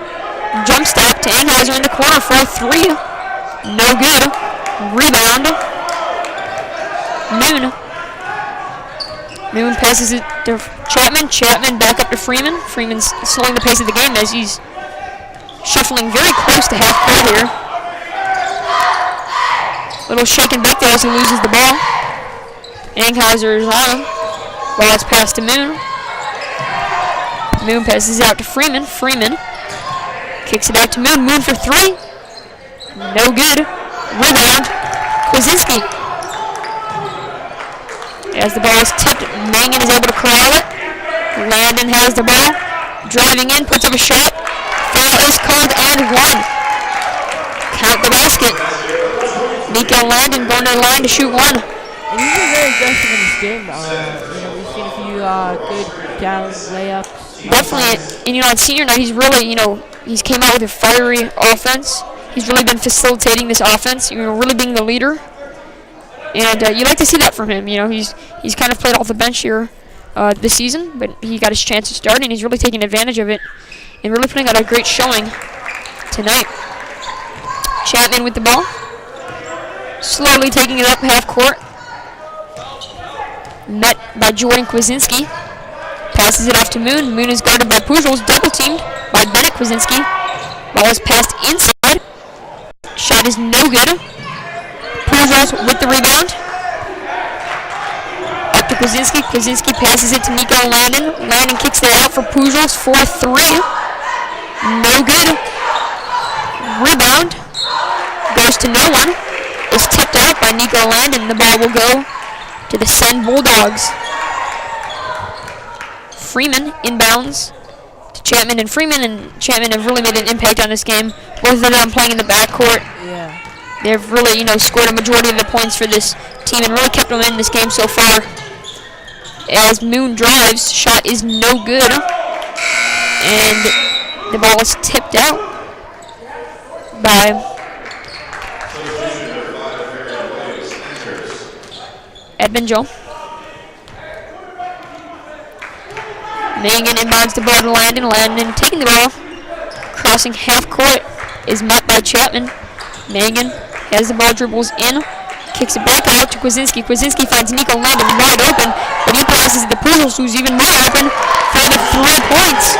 jump stop to Angheuser in the corner, 4-3, no good, rebound, Moon passes it to Chapman. Chapman back up to Freeman. Freeman's slowing the pace of the game as he's shuffling very close to half court here. Little shaking back there as he loses the ball. Angheuser is on him. Ball is passed to Moon. Moon passes it out to Freeman. Freeman kicks it out to Moon. Moon for 3. No good. Rebound. Kwasinski. As the ball is tipped, Mangan is able to corral it. Landon has the ball. Driving in, puts up a shot. Foul is called and 1. Count the basket. Nico Landon going to the line to shoot 1. And he's been very aggressive in this game. We've seen a few good down layups. Definitely, and on senior night, he's really, he's came out with a fiery offense. He's really been facilitating this offense, really being the leader. And you like to see that from him. He's kind of played off the bench here this season, but he got his chance to start, and he's really taking advantage of it and really putting out a great showing tonight. Chapman with the ball, slowly taking it up half court. Met by Jordan Kwasinski. Passes it off to Moon. Moon is guarded by Pujols, double teamed by Bennett Kwasinski. Ball is passed inside. Shot is no good. Pujols with the rebound. Up to Kwasinski. Kwasinski passes it to Nico Landon. Landon kicks it out for Pujols, 4-3. No good. Rebound. Goes to no one. Is tipped out by Nico Landon. The ball will go to the Senn Bulldogs. Freeman inbounds to Chapman, and Freeman and Chapman have really made an impact on this game. Both of them playing in the backcourt. Yeah. They've really, scored a majority of the points for this team and really kept them in this game so far. As Moon drives, shot is no good. And the ball is tipped out by Edmonjo. Mangan inbounds the ball to Landon. Landon taking the ball. Crossing half court is met by Chapman. Mangan has the ball, dribbles in. Kicks it back out to Kwasinski. Kwasinski finds Nico Landon wide open, but he passes it to Pujols, who's even more open for the 3 points.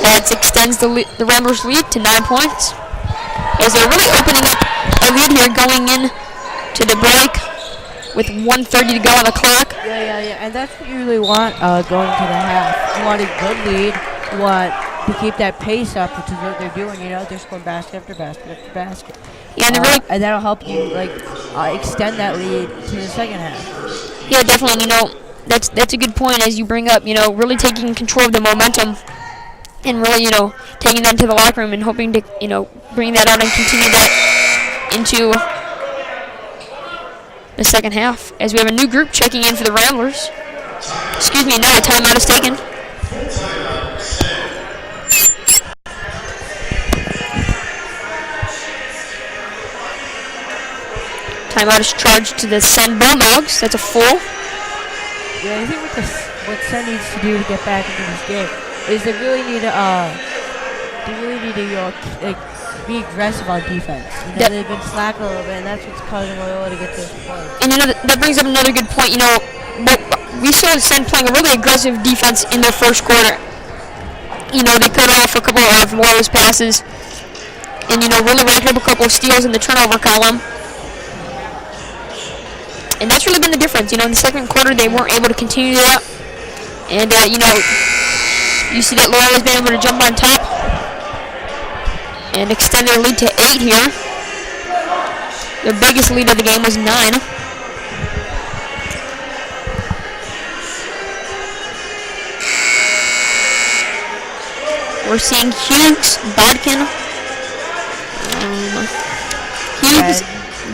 That extends the Ramblers' lead to 9 points. As they're really opening up a lead here going in to the break with 1:30 to go on the clock. Yeah, and that's what you really want going to the half. You want a good lead. You want to keep that pace up, which is what they're doing. You know, they're scoring basket after basket after basket. Yeah, and that'll help you extend that lead to the second half. Yeah, definitely. You know, that's a good point as you bring up. You know, really taking control of the momentum and really, you know, taking that to the locker room and hoping to, you know, bring that out and continue that into the second half. As we have a new group checking in for the Ramblers. Excuse me, now a timeout is taken. Timeout is charged to the Senn Bluedogs. That's a full. Yeah, I think what Senn needs to do to get back into this game is they really need to be aggressive on defense. You know, they've been slack a little bit, and that's what's causing Loyola to get to this point. And you know that brings up another good point. You know, we saw Senn playing a really aggressive defense in their first quarter. You know, they cut off a couple of Loyola's passes, and you know, really racked up a couple of steals in the turnover column. And that's really been the difference. You know, in the second quarter, they weren't able to continue that. And, you know, you see that Loyola's been able to jump on top and extend their lead to 8 here. Their biggest lead of the game was 9. We're seeing Hughes, Bodkin,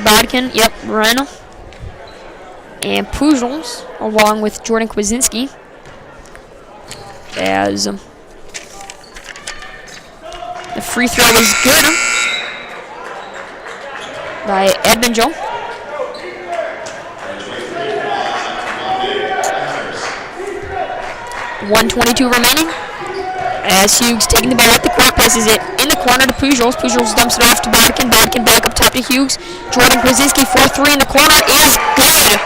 Bodkin, yep, Ren, and Pujols, along with Jordan Kwasinski, as the free throw is good by Edmonjo. .122 remaining. As Hughes taking the ball at the court, passes it in the corner to Pujols. Pujols dumps it off to Bodkin. Bodkin back up top to Hughes. Jordan Kwasinski, 4-3 in the corner is good.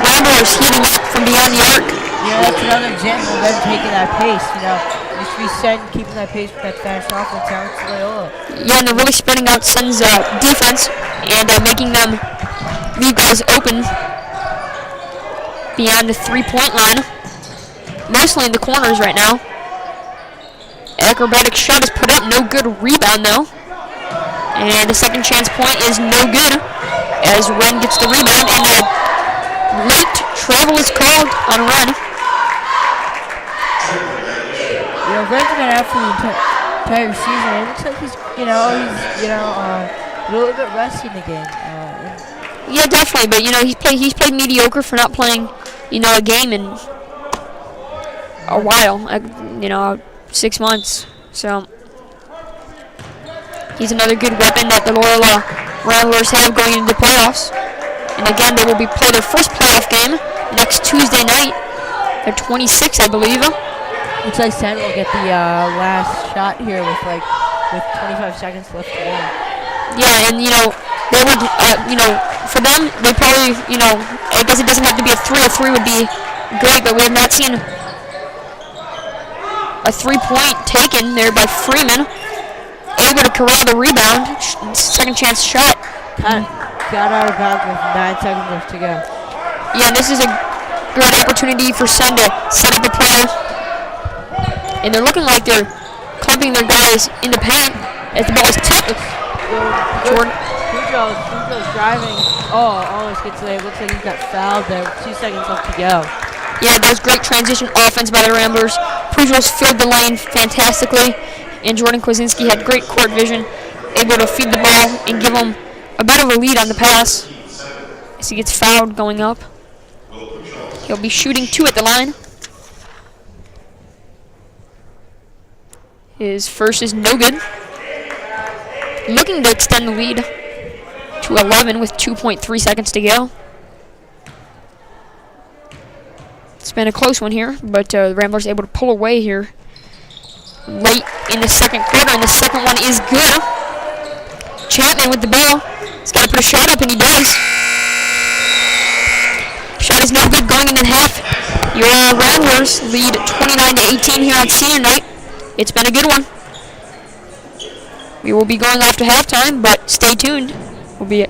Ramblers heating up from beyond the arc. Yeah, that's another example of them taking that pace. You know, just be Senn keeping that pace with that fast offense out to Loyola. Yeah, and they're really spreading out Senn's defense and making them leave guys open beyond the 3-point line. Mostly in the corners right now. Acrobatic shot is put up, no good. Rebound though. And the second chance point is no good as Ren gets the rebound and a late travel is called on Ren. You know, Ren's been out for the entire season. It looks like he's a little bit rusty in the game. Yeah, definitely, but you know, he's played mediocre for not playing, you know, a game in a while, you know, 6 months. So he's another good weapon that the Loyola Ramblers have going into the playoffs. And again, they will play their first playoff game next Tuesday night. They're 26, I believe. Looks like Senn will get the last shot here with 25 seconds left to go. Yeah, and you know, they would, you know, for them, they probably, you know, I guess it doesn't have to be a 3. A 3 would be great, but we have not seen a 3-point taken there by Freeman. Able to corral the rebound. Second chance shot. Got out of bounds with 9 seconds left to go. Yeah, this is a great opportunity for Senn to set up the play. And they're looking like they're clumping their guys in the paint as the ball is tipped. Jordan. Pujols driving. Almost gets away. Looks like he got fouled there with 2 seconds left to go. Yeah, that was great transition offense by the Ramblers. Pujols filled the lane fantastically, and Jordan Kwasinski had great court vision, able to feed the ball and give him a bit of a lead on the pass as he gets fouled going up. He'll be shooting 2 at the line. His first is no good. Looking to extend the lead to 11 with 2.3 seconds to go. It's been a close one here, but the Ramblers able to pull away here late in the second quarter, and the second one is good. Chapman with the ball. He's got to put a shot up, and he does. Shot is no good going into half. Your Ramblers lead 29-18 here on senior night. It's been a good one. We will be going off to halftime, but stay tuned. We'll be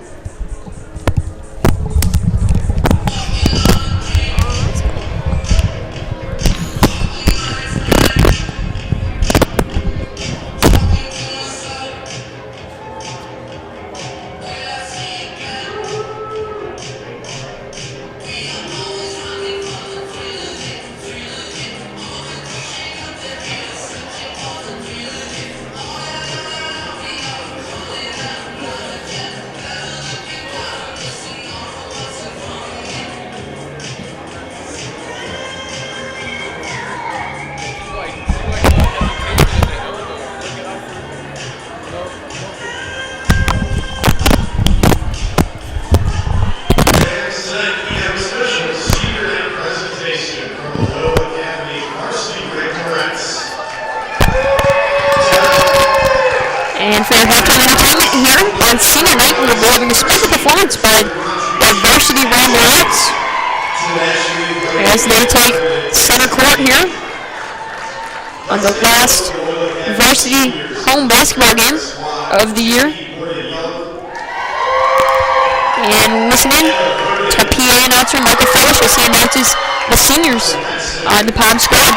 senior night. We'll be having a special performance by the varsity Ramblers as they take center court here on the last varsity home basketball game of the year. And listening to PA announcer Michael Phillips as he announces the seniors on the Palm squad.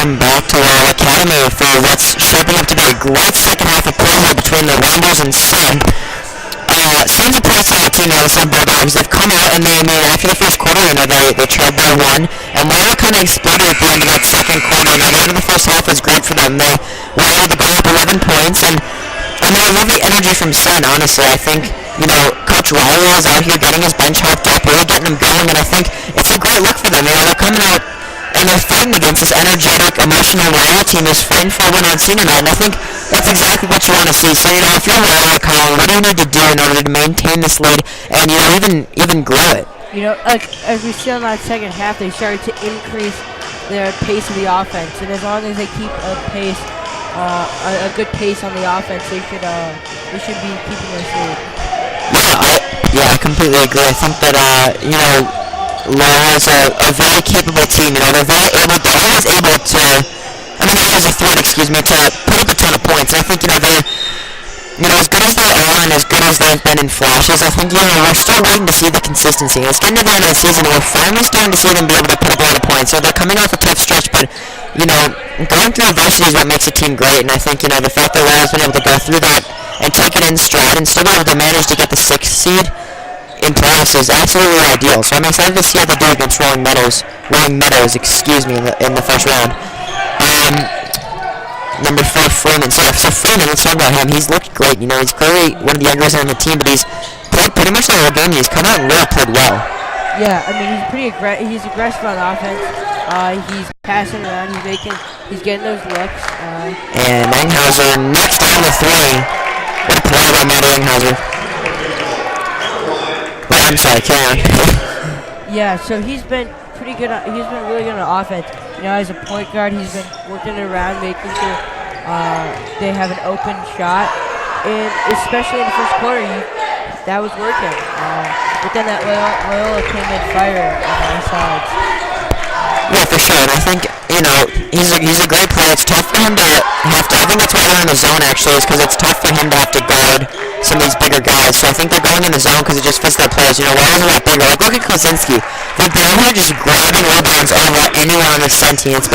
welcome back to Loyola Academy for what's shaping up to be a great second half of play here between the Ramblers and Senn. Senn's a pretty solid team now, the Senn Bluedogs. They've come out and after the first quarter, they trailed by one, and Loyola kind of exploded at the end of that second quarter. The end of the first half was great for them. They were able to go up 11 points, and I love the energy from Senn, honestly. I think, Coach Loyola is out here getting his bench hyped up, really getting them going, and I think it's a great look for them. They're coming out and they're fighting against this energetic, emotional Loyola team is fighting for a win on senior night, and I think that's exactly what you want to see. So, if you're Loyola, Colin, what do you need to do in order to maintain this lead and, even grow it? As we see on that second half, they started to increase their pace of the offense, and as long as they keep a pace, a good pace on the offense, they should be keeping this lead. I completely agree. I think that, Loyola is a very capable team. They're always able to, as a threat, to put up a ton of points. And I think, they're, as good as they are and as good as they've been in flashes, I think, we're still waiting to see the consistency. It's getting to the end of the season, and we're finally starting to see them be able to put up a lot of points. So they're coming off a tough stretch, but, going through adversity is what makes a team great. And I think, the fact that Loyola's been able to go through that and take it in stride and still be able to manage to get the 6th seed in playoffs is absolutely ideal. So I'm excited to see how they do against Rolling Meadows, in the first round. Number 4, Freeman. So Freeman, let's talk about him. He's looked great. He's clearly one of the youngest on the team, but he's played pretty much the whole game. He's come out and really played well. Yeah, he's pretty he's aggressive on offense. He's passing around. He's getting those looks. And Enghauser next on the 3. What a play by Matt Enghauser. I'm sorry, carry on. Yeah, so he's been pretty good. He's been really good on offense. As a point guard, he's been working around, making sure they have an open shot, and especially in the first quarter, that was working. But then that Loyola came in fire on our sides. Yeah, for sure. And I think, he's a great player. It's tough for him to have to. I think that's why they're in the zone, actually, is because it's tough for him to have to guard some of these bigger guys. So I think they're going in the zone because it just fits their players. Loyola's a lot bigger. Like, look at Kosinski. They've been out here just grabbing rebounds over anyone on the Senn team. It's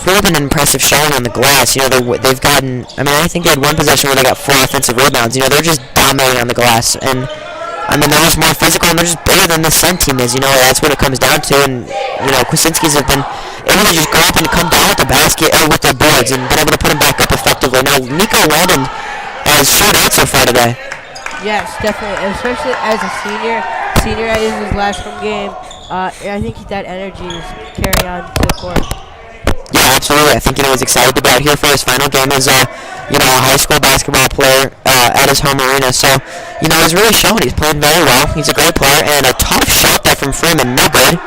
really been an impressive showing on the glass. They've gotten. I think they had one possession where they got 4 offensive rebounds. They're just dominating on the glass, and they're just more physical and they're just bigger than the Senn team is. That's what it comes down to. And Kosinski's have been able to just go up and come down with the basket with their boards and been able to put them back up effectively. Now Nico Landon has showed out so far today. Yes, definitely, especially as a senior in his last home game. I think that energy is carrying on to the court. Yeah, absolutely. I think he's excited to be out here for his final game as a high school basketball player at his home arena. So, he's really shown. He's played very well. He's a great player, and a tough shot there from Freeman. No good.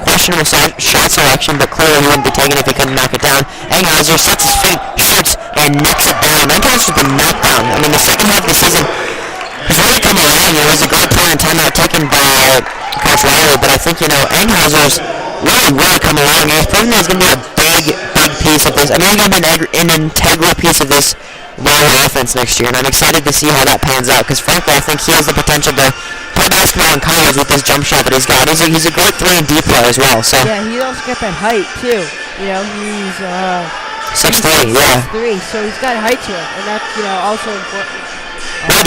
Questionable shot selection, but clearly he wouldn't be taken if he couldn't knock it down. Enghauser sets his feet, shoots, and knocks it down. Enghauser's been knocked down. The second half of the season has really come along. He was a great player in timeout taken by Coach Riley, but I think, Enghauser's really come along. He's proven that he's going to be a big piece of this. He's going to be an integral piece of this Loyola offense next year, and I'm excited to see how that pans out, because frankly, I think he has the potential to play basketball in college with this jump shot that he's got. He's a great 3 and D player as well. So yeah, he also got that height too. He's 6'3", yeah. 6'3", so he's got height to him, and that's also important.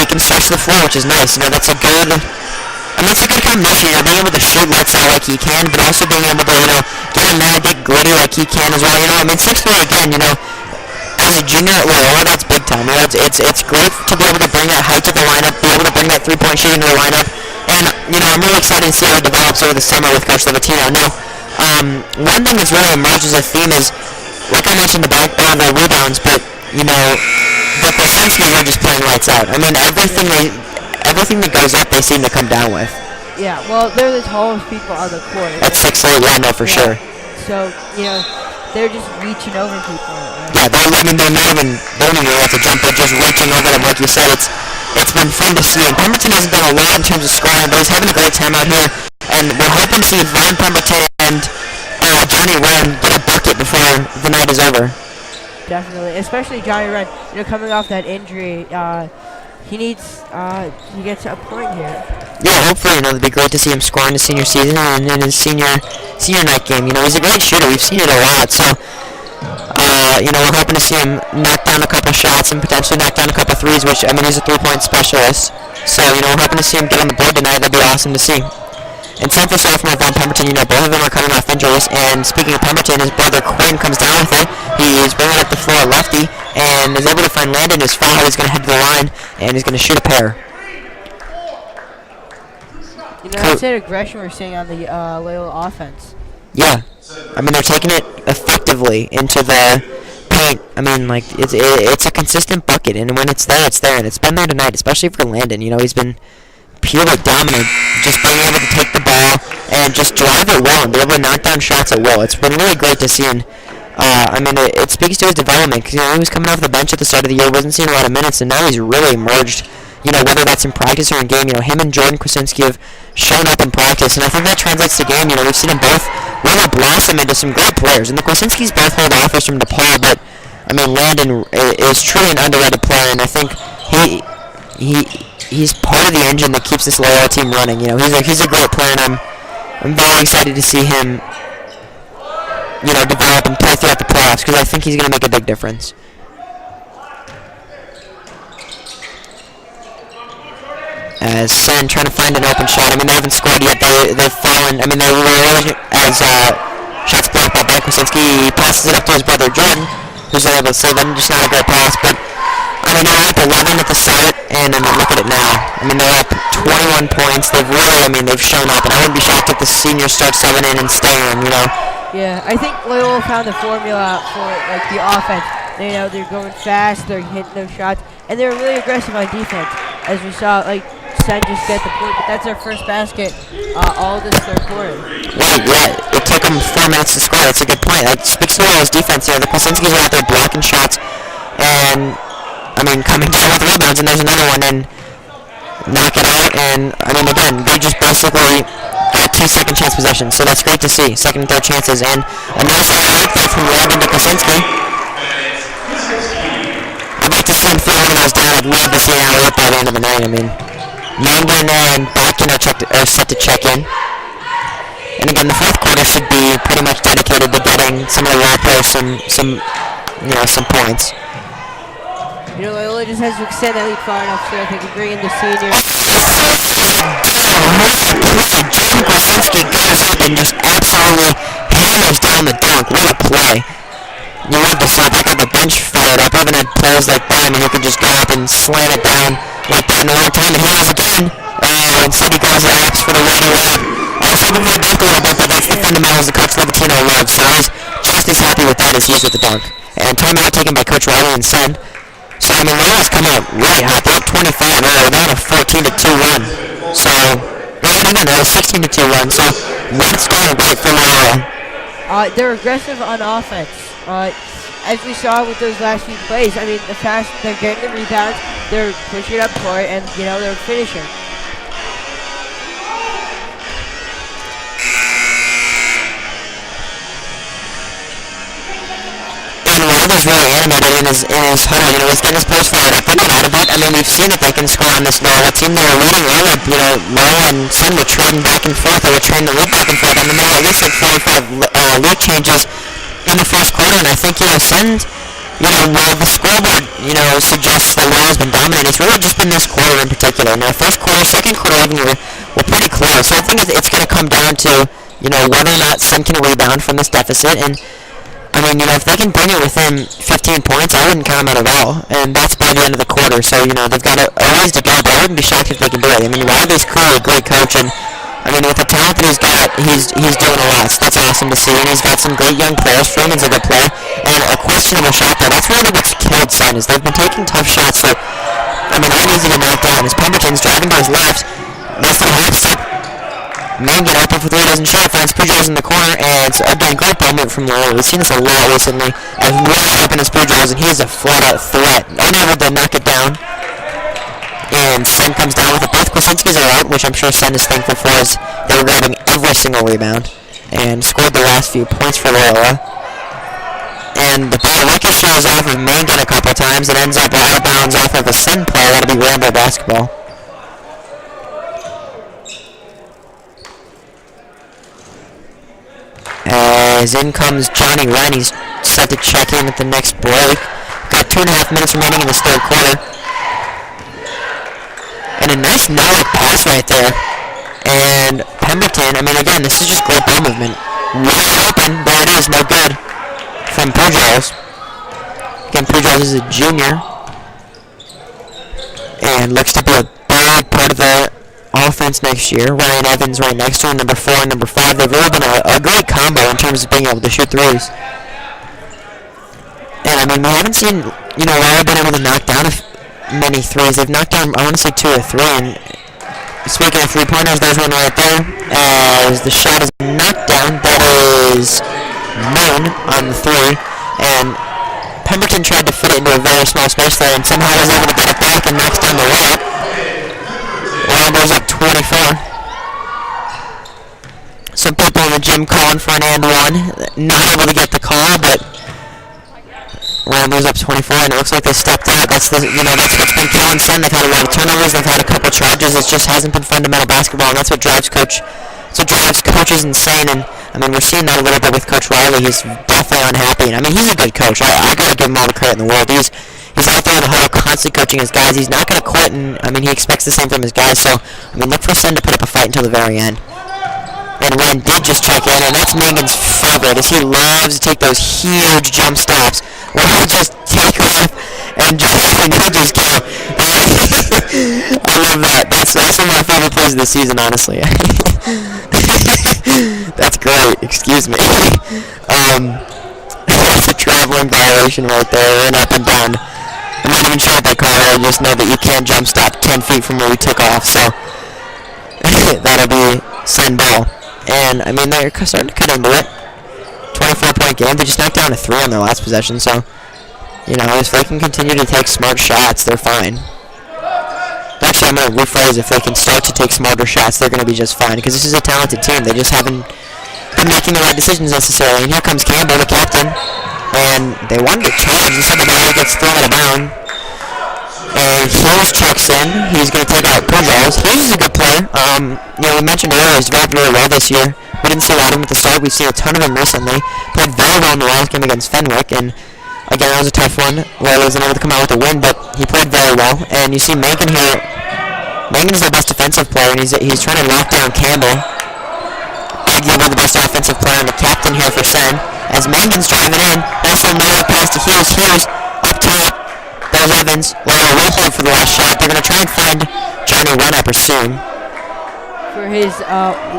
He can stretch the floor, which is nice. That's a good. It's a good combination. Being able to shoot lights out like he can, but also being able to get in there, get gritty like he can as well. 6'3" again. As a junior at Loyola, that's big time. It's great to be able to bring that height to the lineup, be able to bring that 3-point shooting to the lineup, and I'm really excited to see how it develops over the summer with Coach Levatino. Now, one thing that's really emerged as a theme is, like I mentioned, the rebounds, but the Kosinskis are just playing lights out. Everything that goes up, they seem to come down with. Yeah, well, they're the tallest people on the court. At 6'8", yeah, no, for sure. So they're just reaching over people. Yeah, they're not even have to jump. They're just reaching over them, like you said. It's been fun to see. And Pemberton hasn't done a lot in terms of scoring, but he's having a great time out here. And we're hoping to see Vaughn Pemberton and Johnny Wren get a bucket before the night is over. Definitely, especially Johnny Wren. Coming off that injury, he gets a point here. Yeah, hopefully, it'd be great to see him score in his senior season and in his senior senior night game. You know, he's a great shooter. We've seen it a lot. So, you know, we're hoping to see him knock down a couple shots and potentially knock down a couple threes, which, I mean, he's a three-point specialist. So, you know, we're hoping to see him get on the board tonight. That'd be awesome to see. And Senn for sophomore Von Pemberton, you know, both of them are coming off injuries. And speaking of Pemberton, his brother Quinn comes down with it. He's bringing up the floor lefty and is able to find Landon, his foul. He's going to head to the line and he's going to shoot a pair. You know, that's that aggression we're seeing on the Loyola offense. Yeah. I mean, they're taking it effectively into the paint. I mean, like, it's a consistent bucket. And when it's there, it's there. And it's been there tonight, especially for Landon. You know, he's been purely dominant, just being able to take the ball and just drive it well and be able to knock down shots at will. It's been really great to see. And I mean, it speaks to his development because, you know, he was coming off the bench at the start of the year, wasn't seeing a lot of minutes, and now he's really emerged. You know, whether that's in practice or in game, you know, him and Jordan Kwasinski have shown up in practice, and I think that translates to game. You know, we've seen them both really blossom into some great players, and the Kwasinskis both hold offers from DePaul, but I mean, Landon is truly an underrated player, and I think he's part of the engine that keeps this Loyola team running. You know, he's a great player, and I'm very excited to see him, you know, develop and play throughout the playoffs because I think he's going to make a big difference. As Senn trying to find an open shot. I mean, they haven't scored yet. They've fallen. I mean, they were as shots blocked by Ben Kwasinski. He passes it up to his brother Jordan, who's able to save them. Just not a great pass, but I mean, they're up 11 at the start, and I mean, look at it now. I mean, they're up 21 points. They've really, I mean, they've shown up, and I wouldn't be shocked if the seniors start subbing in and staying, you know. Yeah, I think Loyola found the formula for, like, the offense. You know, they're going fast, they're hitting those shots, and they're really aggressive on defense. As we saw, like, Senn just get the point, but that's their first basket all this third quarter. Right, yeah. It took them 4 minutes to score. That's a good point. That speaks to Loyola's defense here. The Kwasinskis are out there blocking shots, and I mean, coming down with rebounds, and there's another one, and knock it out, and, I mean, again, they just basically got 2 second chance possessions, so that's great to see, second and third chances, and a nice alley-oop there from Landon to Kwasinski. I'd like to see him throw one of those down. I'd love to see an alley-oop by the end of the night. I mean, Mangan and Botkin are set to check in, and again, the fourth quarter should be pretty much dedicated to getting some of the role players some points. You know, Loyola just has to extend that lead far enough so they can bring in the seniors. Jordan Kwasinski goes up and just absolutely hammers down the dunk. What a play. You love to see it. They got the bench fired up. Even had players like that, I mean, who could just go up and slam it down like that in the wrong time. And he has again. Instead he goes and opts for the ready layup. I was hoping for a dunk a little bit, but that's the fundamentals that Coach Levatino loves. So I was just as happy with that as he is with the dunk. And timeout taken by Coach Riley and Senn. So, I mean, Loyola's coming up really hot. They're up 25. They're down a 14-2 run. So, they're 16-2 run. So, that's going great for Loyola. They're aggressive on offense. As we saw with those last few plays, I mean, they're getting the rebounds, they're pushing it up court, and, you know, they're finishing. Wilder's really animated in his huddle. You know, he's getting his players fired up. They're not out of it. I mean, we've seen that they can score on this Loyola team. They were leading early. You know, Loyola and Senn were trading back and forth. They were trading the lead back and forth. I mean, they were at least like 45 lead changes in the first quarter. And I think, you know, Senn, you know, while the scoreboard, you know, suggests that Loyola's been dominant, it's really just been this quarter in particular. Now, first quarter, second quarter, even were pretty close. So I think it's going to come down to, you know, whether or not Senn can rebound from this deficit. And I mean, you know, if they can bring it within 15 points, I wouldn't count them out at all. And that's by the end of the quarter. So, you know, they've got a ways to go, but I wouldn't be shocked if they can do it. I mean, Riley's clearly a great coach, and I mean, with the talent that he's got, he's doing a lot. So that's awesome to see. And he's got some great young players. Freeman's a good player. And a questionable shot there. That's really what's killed Senn, is they've been taking tough shots that, I mean, aren't easy to knock down. As Pemberton's driving to his left, less than a half step. Mangan open for three, doesn't shoot, finds Pujol's in the corner, and it's again great ball movement from Loyola. We've seen this a lot recently. As really open as Pujol's, and he's a flat-out threat, unable to knock it down. And Senn comes down with it. Both Kwasinskis are out, which I'm sure Senn is thankful for, as they were grabbing every single rebound and scored the last few points for Loyola. And the ball ricochets off of Mangan a couple times. It ends up out of bounds off of a Senn player. That'll be Ramble basketball. As in comes Johnny Wren. He's set to check in at the next break. Got 2.5 minutes remaining in this third quarter. And a nice no-look pass right there. And Pemberton, I mean, again, this is just great ball movement. Wide open. There it is. No good. From Pujols. Again, Pujols is a junior. And looks to be a big part of the offense next year. Ryan Evans right next to him, number 4 and number 5. They've really been a great combo in terms of being able to shoot threes. And, I mean, we haven't seen, Loyola been able to knock down many threes. They've knocked down, I want to say, 2 or 3. And speaking of three-pointers, there's one right there. As the shot is knocked down, that is Moon on the 3. And Pemberton tried to fit it into a very small space there and somehow was able to get it back and knocks down the layup. Ramblers up 24. Some people in the gym calling for an and one. Not able to get the call, but Ramblers up 24, and it looks like they stepped out. That's what's been killing Senn. They've had a lot of turnovers. They've had a couple charges. It just hasn't been fundamental basketball, and that's what drives coaches insane. And I mean, we're seeing that a little bit with Coach Riley. He's definitely unhappy, and I mean, he's a good coach. I gotta give him all the credit in the world. He's out there in the huddle, constantly coaching his guys. He's not gonna quit, and I mean, he expects the same from his guys. So I mean, look for Senn to put up a fight until the very end. And Wren did just check in, and that's Mangan's favorite, as he loves to take those huge jump stops where he'll just take off and he'll just go. I love that. That's one of my favorite plays of the season, honestly. That's great. Excuse me. That's a traveling violation right there, and up and down. I'm not even sure what they call it. I just know that you can't jump stop 10 feet from where we took off, so that'll be Senn ball. And, I mean, they're starting to cut into it. 24-point game. They just knocked down a 3 on their last possession, so, if they can continue to take smart shots, they're fine. Actually, I'm going to rephrase, if they can start to take smarter shots, they're going to be just fine, because this is a talented team. They just haven't been making the right decisions necessarily. And here comes Campbell, the captain, and they wanted to charge. Instead, the ball gets thrown out of bounds. And Hughes checks in. He's going to take out Pujols. Hughes is a good player. We mentioned earlier he's developed really well this year. We didn't see a lot of him at the start. We've seen a ton of him recently. Played very well in the last game against Fenwick, and again, that was a tough one. Loyola wasn't able to come out with a win, but he played very well. And you see Mangan here. Mangan's their best defensive player, and he's trying to lock down Campbell. Arguably the best offensive player, and the captain here for Senn. As Mangan's driving in, nice little no-look pass to Hughes. Hughes up top. There's Evans. Loyola will hold for the last shot. They're going to try and find Johnny Wren, I presume. For his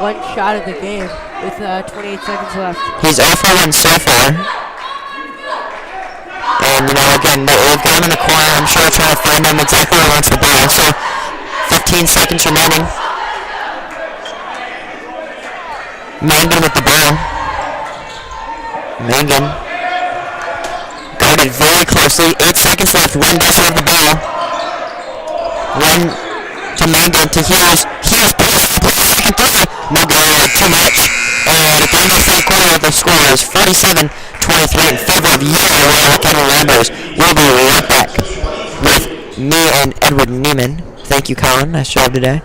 one shot of the game with 28 seconds left. He's 0 for 1 so far. And, again, they've got him in the corner. I'm sure they're trying to find him exactly where he wants the ball. So, 15 seconds remaining. Mangan with the ball. Mangan. Guarded very closely. 8 seconds left. Wren does have the ball. Wren to Mangan to Hughes. Hughes pushes second three. No good. Too much. And at the end of the third quarter, the score is 47-23 in favor of Loyola County Ramblers. We'll be right back with me and Edward Neiman. Thank you, Colin. Nice job today.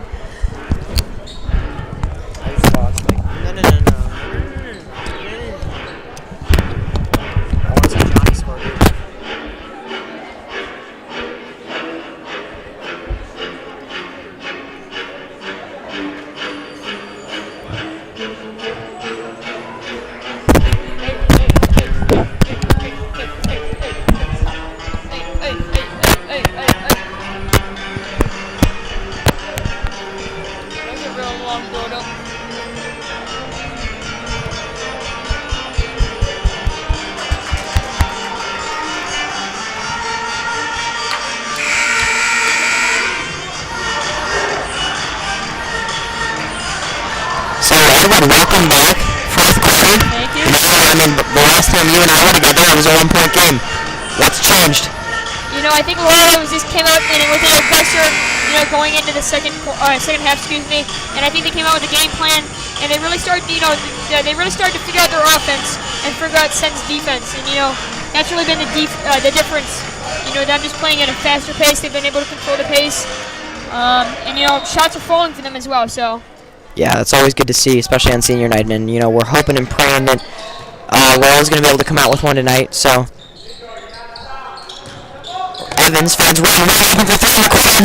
Welcome back. Fourth quarter. Thank you. I mean, the last time you and I were together, it was a 1-point game. What's changed? I think a lot of them just came out and with their pressure, going into the second half, and I think they came out with a game plan, and they really started, they really started to figure out their offense and figure out Senn's defense, and that's really been the difference. Them just playing at a faster pace, they've been able to control the pace, and shots are falling for them as well. So. Yeah, that's always good to see, especially on senior night, and we're hoping and praying that Loyola's going to be able to come out with one tonight, so. Evans finds one right open for three in the corner.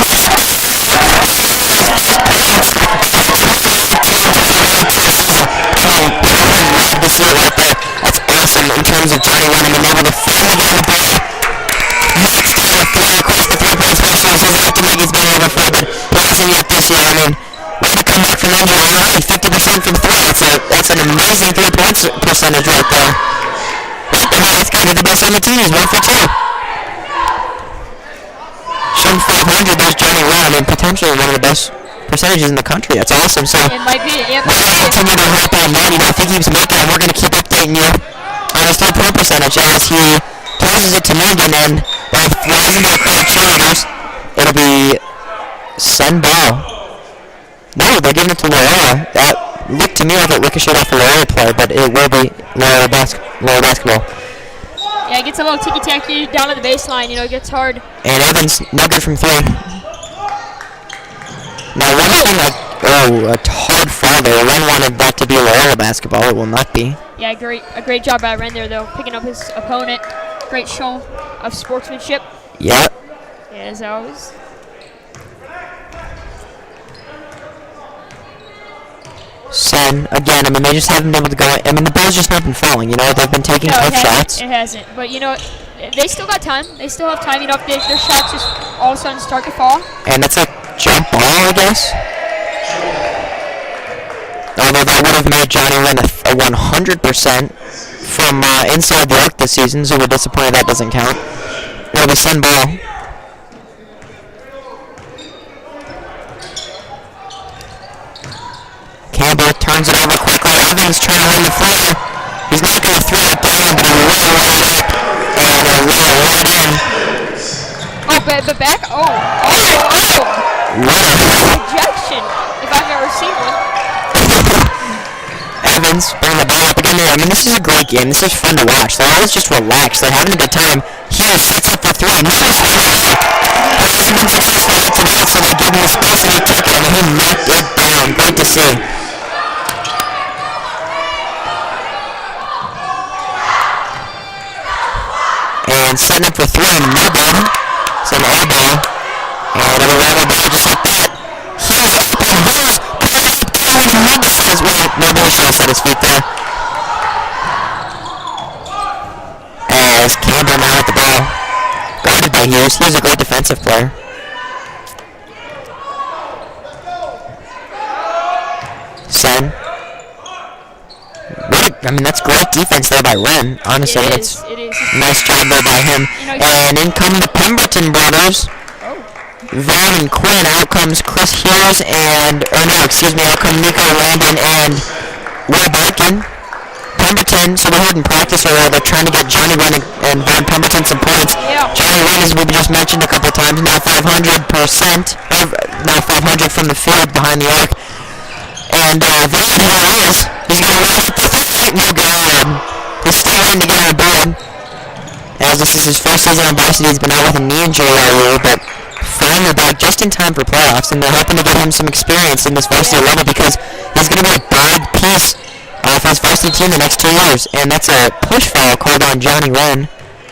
Love to see it right there. That's awesome in terms of Johnny running and able to finally get the ball. Next time, three across the three-point special. He's acting like he's been here before, but he hasn't yet this year. I mean, way to come back from injury already. 50% from three. That's an amazing three-point percentage right there. That's kind of the best on the team. He's 1 for 2. Shooting 500, there's Johnny Run. I mean, potentially one of the best percentages in the country. That's awesome. So It might be. It we're might going to be. continue to help out man. You know, if he keeps making it, we're going to keep updating you on his three-point percentage as he passes it to Morgan, and while flies into the crowd of cheerleaders, it'll be Senn ball. No, they're giving it to Loyola. That looked to me like it ricocheted off the Loyola player, but it will be Loyola basketball. Yeah, it gets a little ticky-tacky down to the baseline. You know, it gets hard. And Evans, no good from three. Now, one thing a hard foul there. Ren wanted that to be Loyola basketball. It will not be. Yeah, a great job by Ren there, though, picking up his opponent. Great show of sportsmanship. Yep. As always. Senn, again, I mean, they just haven't been able to go. I mean, the ball's just not been falling, you know? They've been taking tough shots. It hasn't. But, you know, they still got time. They still have time. You know, if their shots just all of a sudden start to fall. And it's a jump ball, I guess. Although that would have made Johnny Wren a 100% from inside the arc this season, so we're disappointed that doesn't count. It'll be Senn ball. Campbell turns it over quickly. Evans trying to win the floor. He's not going to throw it down, but he'll roll right up and roll right in. Oh, but back. Oh. What Rejection, if I've ever seen one. Evans bring the ball up again there. I mean, this is a great game. This is fun to watch. They're always just relaxed. They're having a good time. Here, sets up for three. Nice three. Hasn't been successful tonight, so they give him the space and he took it, and he knocked it down. Great to see. And setting up for three, no ball. It's an air ball. And it'll rattle ball just like that. He's up and goes. As well. Nobody should have set his feet there. As Campbell now at the ball. Guarded by Hughes. He's a great defensive player. Senn. I mean, that's great defense there by Ren. Honestly, It it's is. nice job there by him. You know, And in come the Pemberton brothers. Vaughn and Quinn. Out comes Chris Hughes and, out come Nico Landon and Will Barkin. Pemberton, so we heard in practice earlier, they're trying to get Johnny Wren and Vaughn Pemberton some points. Yeah. Johnny Wren, as we just mentioned a couple times, now 500%, now 500 from the field behind the arc. And Vaughn, here he is. He's going to run up the fight. No good. He's still trying to get on board. As this is his first season on varsity, he's been out with a knee injury all year, but finally back just in time for playoffs, and they're hoping to get him some experience in this varsity level because he's going to be a big piece for his varsity team the next 2 years. And that's a push foul called on Johnny Wren.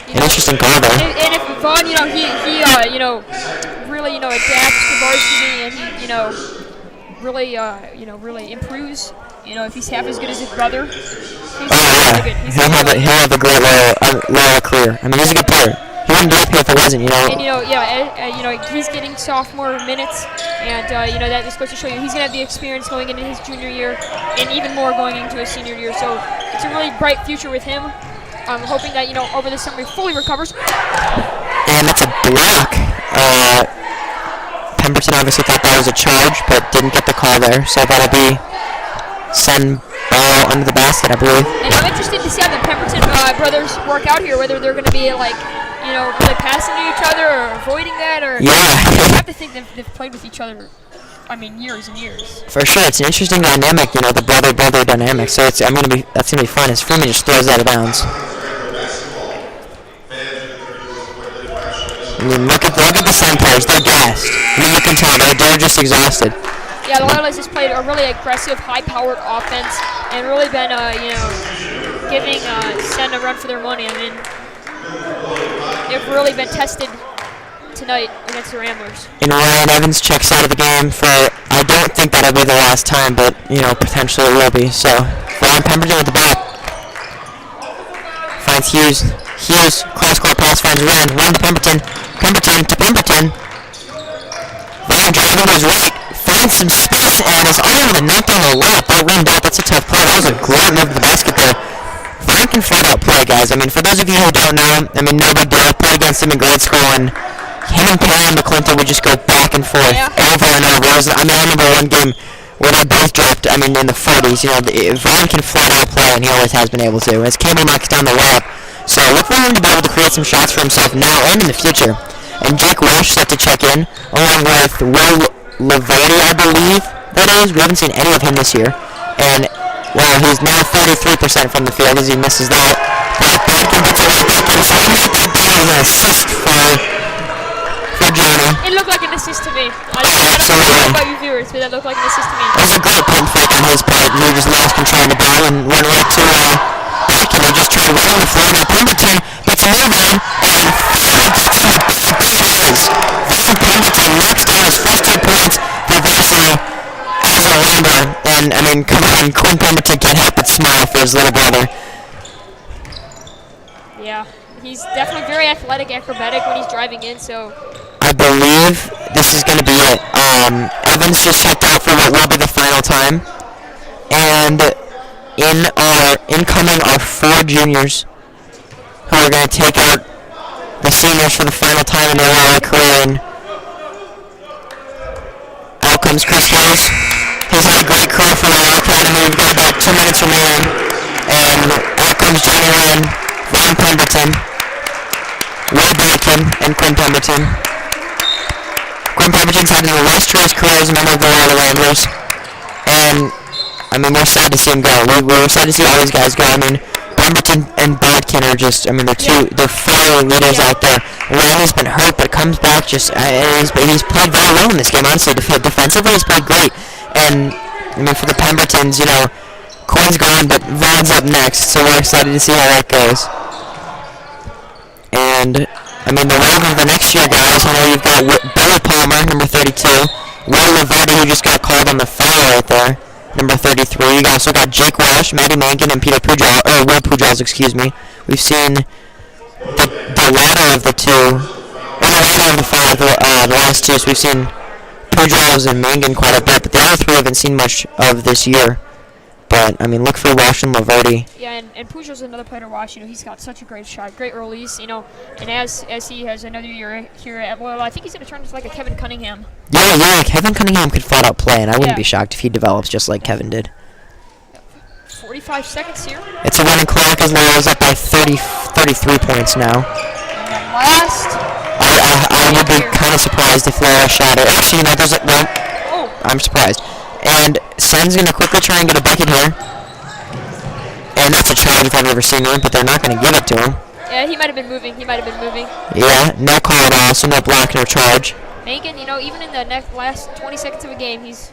An interesting call there. And if Vaughn, he really, adapts to varsity, and he, really improves. If he's half as good as his brother, he's really good. He'll have a great Loyola career. I mean, he's a good player. He wouldn't be up here if it wasn't, And he's getting sophomore minutes, and that is supposed to show you he's gonna have the experience going into his junior year, and even more going into his senior year. So it's a really bright future with him. I'm hoping that over the summer he fully recovers. And that's a block. Pemberton obviously thought that was a charge, but didn't get the call there. So that'll be Senn ball under the basket, I believe. And I'm interested to see how the Pemberton brothers work out here. Whether they're gonna be really passing to each other or avoiding that, or I have to think they've played with each other. I mean, years and years. For sure, it's an interesting dynamic, the brother dynamic. So that's gonna be fun. As Freeman just throws out of bounds. I mean, look at the Senn players. They're gassed. I mean, you can tell they're just exhausted. Yeah, the Loyola just played a really aggressive, high-powered offense, and really been giving Senn a run for their money. I mean, they've really been tested tonight against the Ramblers. And Ryan Evans checks out of the game for, I don't think that'll be the last time, but, potentially it will be. So, Ryan Pemberton with the ball. Finds Hughes. Hughes, cross-court pass, finds Ryan. Ryan to Pemberton. Pemberton to Pemberton. Ryan driving to his right. Finds some space and is unable to knock down the layup. That rim back, that's a tough play. That was a great move to the basket there. Ryan can flat out play, guys. I mean, for those of you who don't know, no big deal. I played against him in grade school, and him and Perry and McClinton would just go back and forth over and over. I remember one game where they both dropped, in the 40s. Ryan can flat out play, and he always has been able to. As Campbell knocks down the layup. So look for him to be able to create some shots for himself now and in the future. And Jake Walsh set to check in, along with Will Laverty, I believe that is. We haven't seen any of him this year. And, he's now 33% from the field as he misses that. But Bacon gets it right back in. So he made that down as an assist for Johnny. It looked like an assist to me. I don't know about you viewers, but that looked like an assist to me. It was a great pump fake on his part. He just lost control of the ball and went right to Bacon. He just tried running the floor. Now Pemberton gets a move on, and Pemberton knocks down his first 2 points for varsity as a Ramber. And, come on, Quinn Pemberton can't help but smile for his little brother. Yeah, he's definitely very athletic, acrobatic when he's driving in, so... I believe this is going to be it. Evans just checked out for what will be the final time. And incoming are 4 juniors who are going to take out the seniors for the final time in their Loyola career. And out comes Chris Hughes. He's had a great career for Loyola Academy. We've got about 2 minutes remaining. And out comes Johnny Ryan, Ryan Pemberton, Will Bacon, and Quinn Pemberton. Quinn Pemberton's had an illustrious career as a member of the Loyola Ramblers. And, we're sad to see him go. We're sad to see all these guys go. Pemberton and Bodkin are just, they're fire leaders out there. Ryan's been hurt, but comes back he's played very well in this game, honestly. Defensively, he's played great. And, for the Pembertons, Quinn's gone, but Vaughn's up next, so we're excited to see how that goes. And, the wave of the next year, guys, you've got Billy Palmer, number 32, Will Laverty, who just got called on the foul right there, number 33. You also got Jake Walsh, Matty Mankin, and Will Pujals, excuse me. We've seen the latter of the two, the latter of the 5, the last 2, so we've seen Pujals and Mangan quite a bit, but the other 3 haven't seen much of this year. But, look for Walsh and Laverty. Yeah, and Pujals is another player to watch. He's got such a great shot, great release, and as he has another year here at Loyola, I think he's going to turn into like a Kevin Cunningham. Yeah, Kevin Cunningham could flat out play, and I wouldn't be shocked if he develops just like Kevin did. 45 seconds here. It's a running clock as Loyola's up by 33 points now. And then last. I would be kind of surprised if Loyola shot it. Actually, I'm surprised. And Senn's going to quickly try and get a bucket here. And that's a charge if I've ever seen one, but they're not going to give it to him. Yeah, he might have been moving. Yeah, no call at all, so no block, no charge. Mangan, even in the last 20 seconds of a game, he's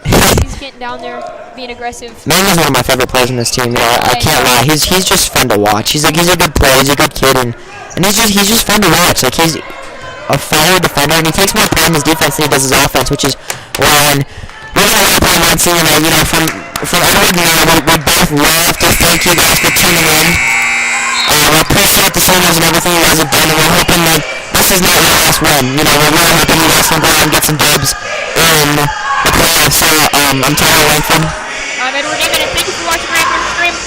getting down there, being aggressive. Mangan's one of my favorite players in this team. I can't lie. He's just fun to watch. He's a good player. He's a good kid, and he's just fun to watch. Like, he's a fire defender, and he takes more pride in his defense than he does his offense, which is why we're going to wrap up on seeing that, from Edward and I, we both love to thank you guys for tuning in. We appreciate the seniors and everything you guys have done, and we're hoping that this is not your last win. We're really hoping you guys can go out and get some dubs in the playoffs. So, I'm Tyler Langford. I'm Edward Neiman, and thank you for watching Ramblers Stream.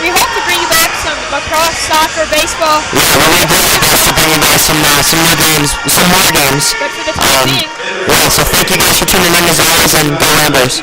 We hope to bring you back some lacrosse, soccer, baseball. Yeah, we're going to do our best to bring you guys some more games. But for the time being. Yeah, so thank you guys for tuning in as always, and go Ramblers.